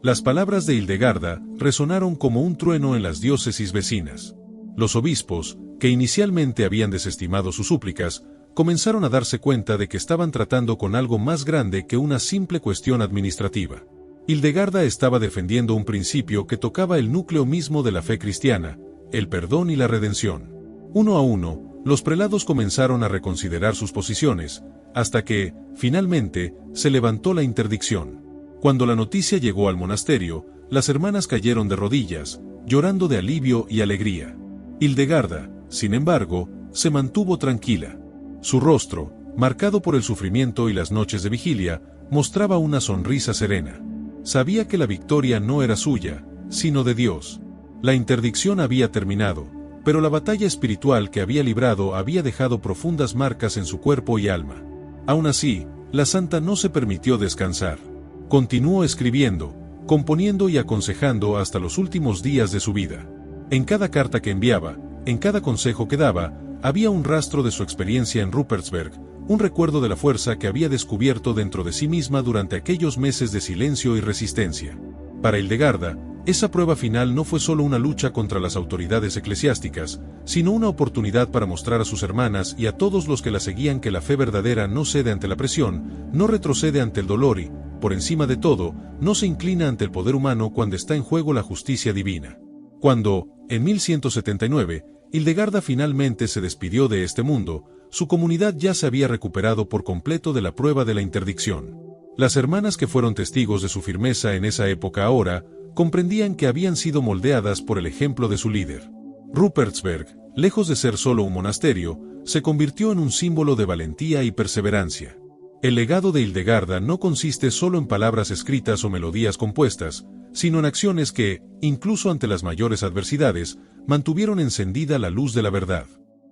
Speaker 1: Las palabras de Hildegarda resonaron como un trueno en las diócesis vecinas. Los obispos, que inicialmente habían desestimado sus súplicas, comenzaron a darse cuenta de que estaban tratando con algo más grande que una simple cuestión administrativa. Hildegarda estaba defendiendo un principio que tocaba el núcleo mismo de la fe cristiana, el perdón y la redención. Uno a uno, los prelados comenzaron a reconsiderar sus posiciones, hasta que, finalmente, se levantó la interdicción. Cuando la noticia llegó al monasterio, las hermanas cayeron de rodillas, llorando de alivio y alegría. Hildegarda, sin embargo, se mantuvo tranquila. Su rostro, marcado por el sufrimiento y las noches de vigilia, mostraba una sonrisa serena. Sabía que la victoria no era suya, sino de Dios. La interdicción había terminado, pero la batalla espiritual que había librado había dejado profundas marcas en su cuerpo y alma. Aún así, la santa no se permitió descansar. Continuó escribiendo, componiendo y aconsejando hasta los últimos días de su vida. En cada carta que enviaba, en cada consejo que daba, había un rastro de su experiencia en Rupertsberg, un recuerdo de la fuerza que había descubierto dentro de sí misma durante aquellos meses de silencio y resistencia. Para Hildegarda, esa prueba final no fue solo una lucha contra las autoridades eclesiásticas, sino una oportunidad para mostrar a sus hermanas y a todos los que la seguían que la fe verdadera no cede ante la presión, no retrocede ante el dolor y, por encima de todo, no se inclina ante el poder humano cuando está en juego la justicia divina. Cuando, en 1179, Hildegarda finalmente se despidió de este mundo, su comunidad ya se había recuperado por completo de la prueba de la interdicción. Las hermanas que fueron testigos de su firmeza en esa época ahora, comprendían que habían sido moldeadas por el ejemplo de su líder. Rupertsberg, lejos de ser solo un monasterio, se convirtió en un símbolo de valentía y perseverancia. El legado de Hildegarda no consiste solo en palabras escritas o melodías compuestas, sino en acciones que, incluso ante las mayores adversidades, mantuvieron encendida la luz de la verdad.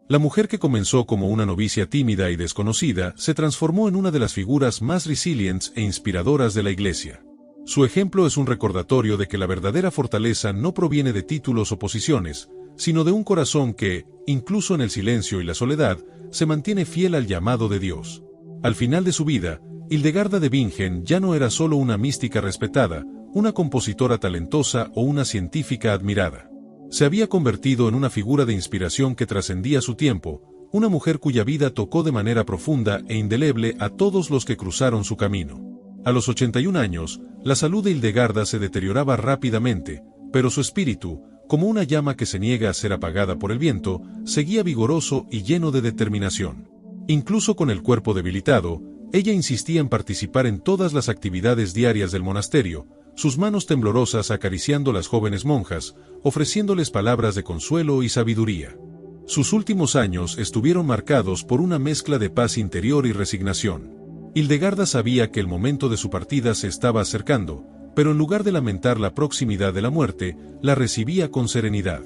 Speaker 1: La mujer que comenzó como una novicia tímida y desconocida se transformó en una de las figuras más resilientes e inspiradoras de la Iglesia. Su ejemplo es un recordatorio de que la verdadera fortaleza no proviene de títulos o posiciones, sino de un corazón que, incluso en el silencio y la soledad, se mantiene fiel al llamado de Dios. Al final de su vida, Hildegarda de Bingen ya no era solo una mística respetada, una compositora talentosa o una científica admirada. Se había convertido en una figura de inspiración que trascendía su tiempo, una mujer cuya vida tocó de manera profunda e indeleble a todos los que cruzaron su camino. A los 81 años, la salud de Hildegarda se deterioraba rápidamente, pero su espíritu, como una llama que se niega a ser apagada por el viento, seguía vigoroso y lleno de determinación. Incluso con el cuerpo debilitado, ella insistía en participar en todas las actividades diarias del monasterio, sus manos temblorosas acariciando a las jóvenes monjas, ofreciéndoles palabras de consuelo y sabiduría. Sus últimos años estuvieron marcados por una mezcla de paz interior y resignación. Hildegarda sabía que el momento de su partida se estaba acercando, pero en lugar de lamentar la proximidad de la muerte, la recibía con serenidad.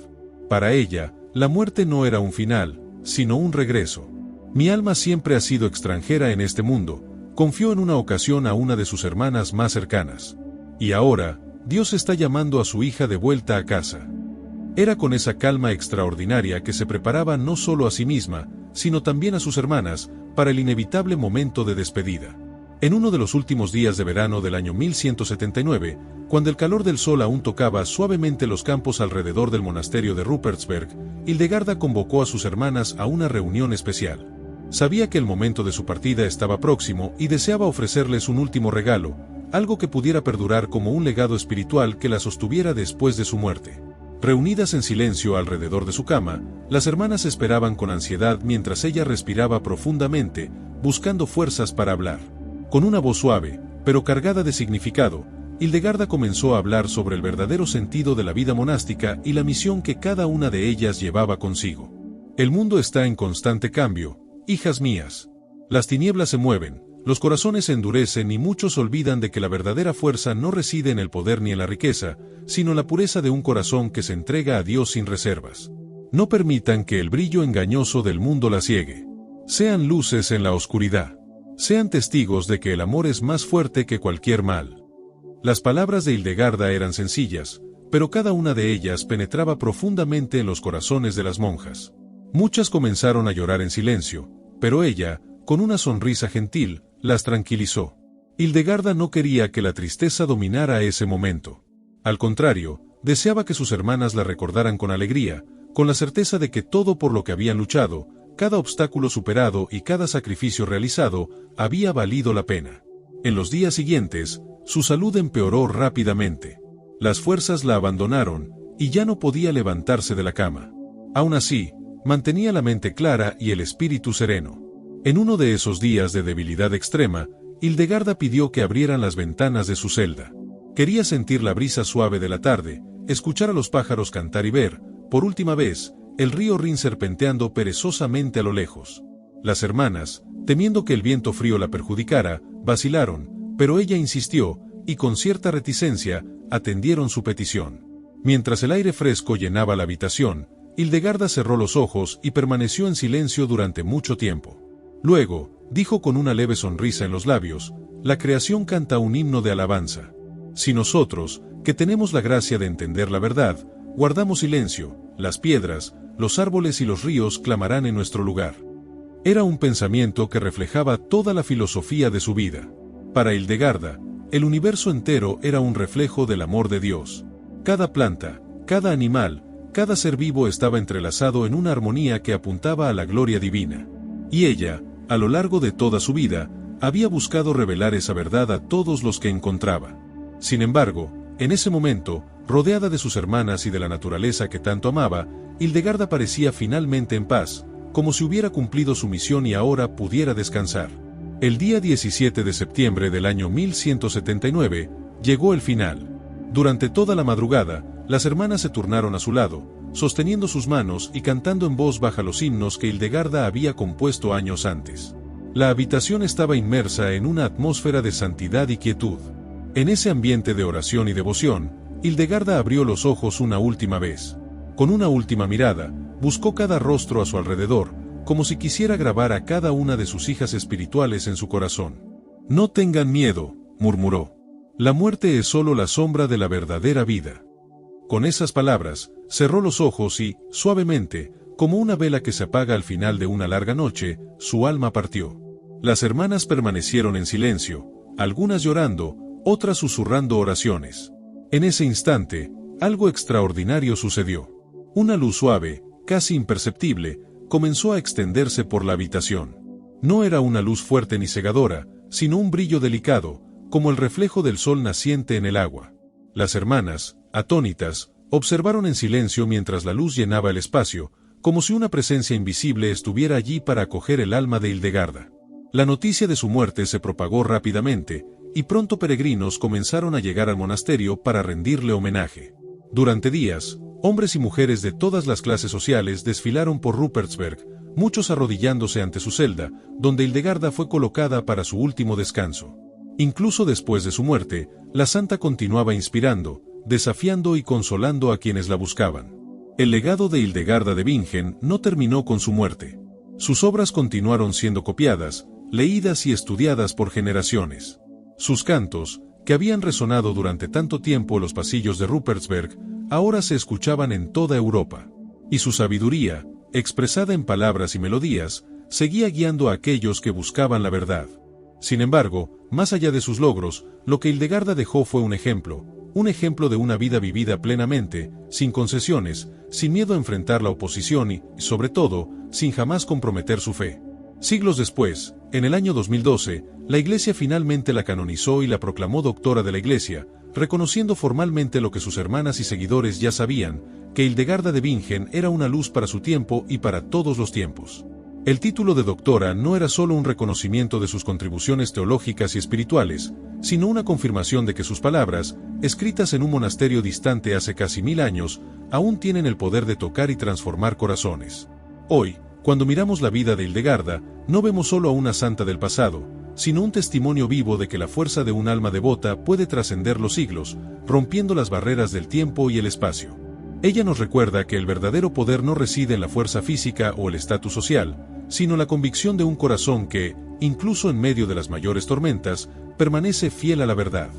Speaker 1: Para ella, la muerte no era un final, sino un regreso. Mi alma siempre ha sido extranjera en este mundo, confió en una ocasión a una de sus hermanas más cercanas. Y ahora, Dios está llamando a su hija de vuelta a casa. Era con esa calma extraordinaria que se preparaba no solo a sí misma, sino también a sus hermanas, para el inevitable momento de despedida. En uno de los últimos días de verano del año 1179, cuando el calor del sol aún tocaba suavemente los campos alrededor del monasterio de Rupertsberg, Hildegarda convocó a sus hermanas a una reunión especial. Sabía que el momento de su partida estaba próximo y deseaba ofrecerles un último regalo, algo que pudiera perdurar como un legado espiritual que la sostuviera después de su muerte. Reunidas en silencio alrededor de su cama, las hermanas esperaban con ansiedad mientras ella respiraba profundamente, buscando fuerzas para hablar. Con una voz suave, pero cargada de significado, Hildegarda comenzó a hablar sobre el verdadero sentido de la vida monástica y la misión que cada una de ellas llevaba consigo. El mundo está en constante cambio, hijas mías. Las tinieblas se mueven, los corazones se endurecen y muchos olvidan de que la verdadera fuerza no reside en el poder ni en la riqueza, sino en la pureza de un corazón que se entrega a Dios sin reservas. No permitan que el brillo engañoso del mundo la ciegue. Sean luces en la oscuridad. Sean testigos de que el amor es más fuerte que cualquier mal. Las palabras de Hildegarda eran sencillas, pero cada una de ellas penetraba profundamente en los corazones de las monjas. Muchas comenzaron a llorar en silencio, pero ella, con una sonrisa gentil, las tranquilizó. Hildegarda no quería que la tristeza dominara ese momento. Al contrario, deseaba que sus hermanas la recordaran con alegría, con la certeza de que todo por lo que habían luchado, cada obstáculo superado y cada sacrificio realizado, había valido la pena. En los días siguientes, su salud empeoró rápidamente. Las fuerzas la abandonaron, y ya no podía levantarse de la cama. Aún así, mantenía la mente clara y el espíritu sereno. En uno de esos días de debilidad extrema, Hildegarda pidió que abrieran las ventanas de su celda. Quería sentir la brisa suave de la tarde, escuchar a los pájaros cantar y ver, por última vez, el río Rin serpenteando perezosamente a lo lejos. Las hermanas, temiendo que el viento frío la perjudicara, vacilaron, pero ella insistió, y con cierta reticencia, atendieron su petición. Mientras el aire fresco llenaba la habitación, Hildegarda cerró los ojos y permaneció en silencio durante mucho tiempo. Luego, dijo con una leve sonrisa en los labios, la creación canta un himno de alabanza. Si nosotros, que tenemos la gracia de entender la verdad, guardamos silencio, las piedras, los árboles y los ríos clamarán en nuestro lugar. Era un pensamiento que reflejaba toda la filosofía de su vida. Para Hildegarda, el universo entero era un reflejo del amor de Dios. Cada planta, cada animal, cada ser vivo estaba entrelazado en una armonía que apuntaba a la gloria divina. Y ella, a lo largo de toda su vida, había buscado revelar esa verdad a todos los que encontraba. Sin embargo, en ese momento, rodeada de sus hermanas y de la naturaleza que tanto amaba, Hildegarda parecía finalmente en paz, como si hubiera cumplido su misión y ahora pudiera descansar. El día 17 de septiembre del año 1179, llegó el final. Durante toda la madrugada, las hermanas se turnaron a su lado, sosteniendo sus manos y cantando en voz baja los himnos que Hildegarda había compuesto años antes. La habitación estaba inmersa en una atmósfera de santidad y quietud. En ese ambiente de oración y devoción, Hildegarda abrió los ojos una última vez. Con una última mirada, buscó cada rostro a su alrededor, como si quisiera grabar a cada una de sus hijas espirituales en su corazón. «No tengan miedo», murmuró. «La muerte es solo la sombra de la verdadera vida». Con esas palabras, cerró los ojos y, suavemente, como una vela que se apaga al final de una larga noche, su alma partió. Las hermanas permanecieron en silencio, algunas llorando, otras susurrando oraciones. En ese instante, algo extraordinario sucedió. Una luz suave, casi imperceptible, comenzó a extenderse por la habitación. No era una luz fuerte ni cegadora, sino un brillo delicado, como el reflejo del sol naciente en el agua. Las hermanas, atónitas, observaron en silencio mientras la luz llenaba el espacio, como si una presencia invisible estuviera allí para acoger el alma de Hildegarda. La noticia de su muerte se propagó rápidamente, y pronto peregrinos comenzaron a llegar al monasterio para rendirle homenaje. Durante días, hombres y mujeres de todas las clases sociales desfilaron por Rupertsberg, muchos arrodillándose ante su celda, donde Hildegarda fue colocada para su último descanso. Incluso después de su muerte, la santa continuaba inspirando, desafiando y consolando a quienes la buscaban. El legado de Hildegarda de Bingen no terminó con su muerte. Sus obras continuaron siendo copiadas, leídas y estudiadas por generaciones. Sus cantos, que habían resonado durante tanto tiempo en los pasillos de Rupertsberg, ahora se escuchaban en toda Europa. Y su sabiduría, expresada en palabras y melodías, seguía guiando a aquellos que buscaban la verdad. Sin embargo, más allá de sus logros, lo que Hildegarda dejó fue un ejemplo de una vida vivida plenamente, sin concesiones, sin miedo a enfrentar la oposición y, sobre todo, sin jamás comprometer su fe. Siglos después, en el año 2012, la Iglesia finalmente la canonizó y la proclamó doctora de la Iglesia, reconociendo formalmente lo que sus hermanas y seguidores ya sabían, que Hildegarda de Bingen era una luz para su tiempo y para todos los tiempos. El título de doctora no era solo un reconocimiento de sus contribuciones teológicas y espirituales, sino una confirmación de que sus palabras, escritas en un monasterio distante hace casi 1000 años, aún tienen el poder de tocar y transformar corazones. Hoy, cuando miramos la vida de Hildegarda, no vemos solo a una santa del pasado, sino un testimonio vivo de que la fuerza de un alma devota puede trascender los siglos, rompiendo las barreras del tiempo y el espacio. Ella nos recuerda que el verdadero poder no reside en la fuerza física o el estatus social, sino la convicción de un corazón que, incluso en medio de las mayores tormentas, permanece fiel a la verdad.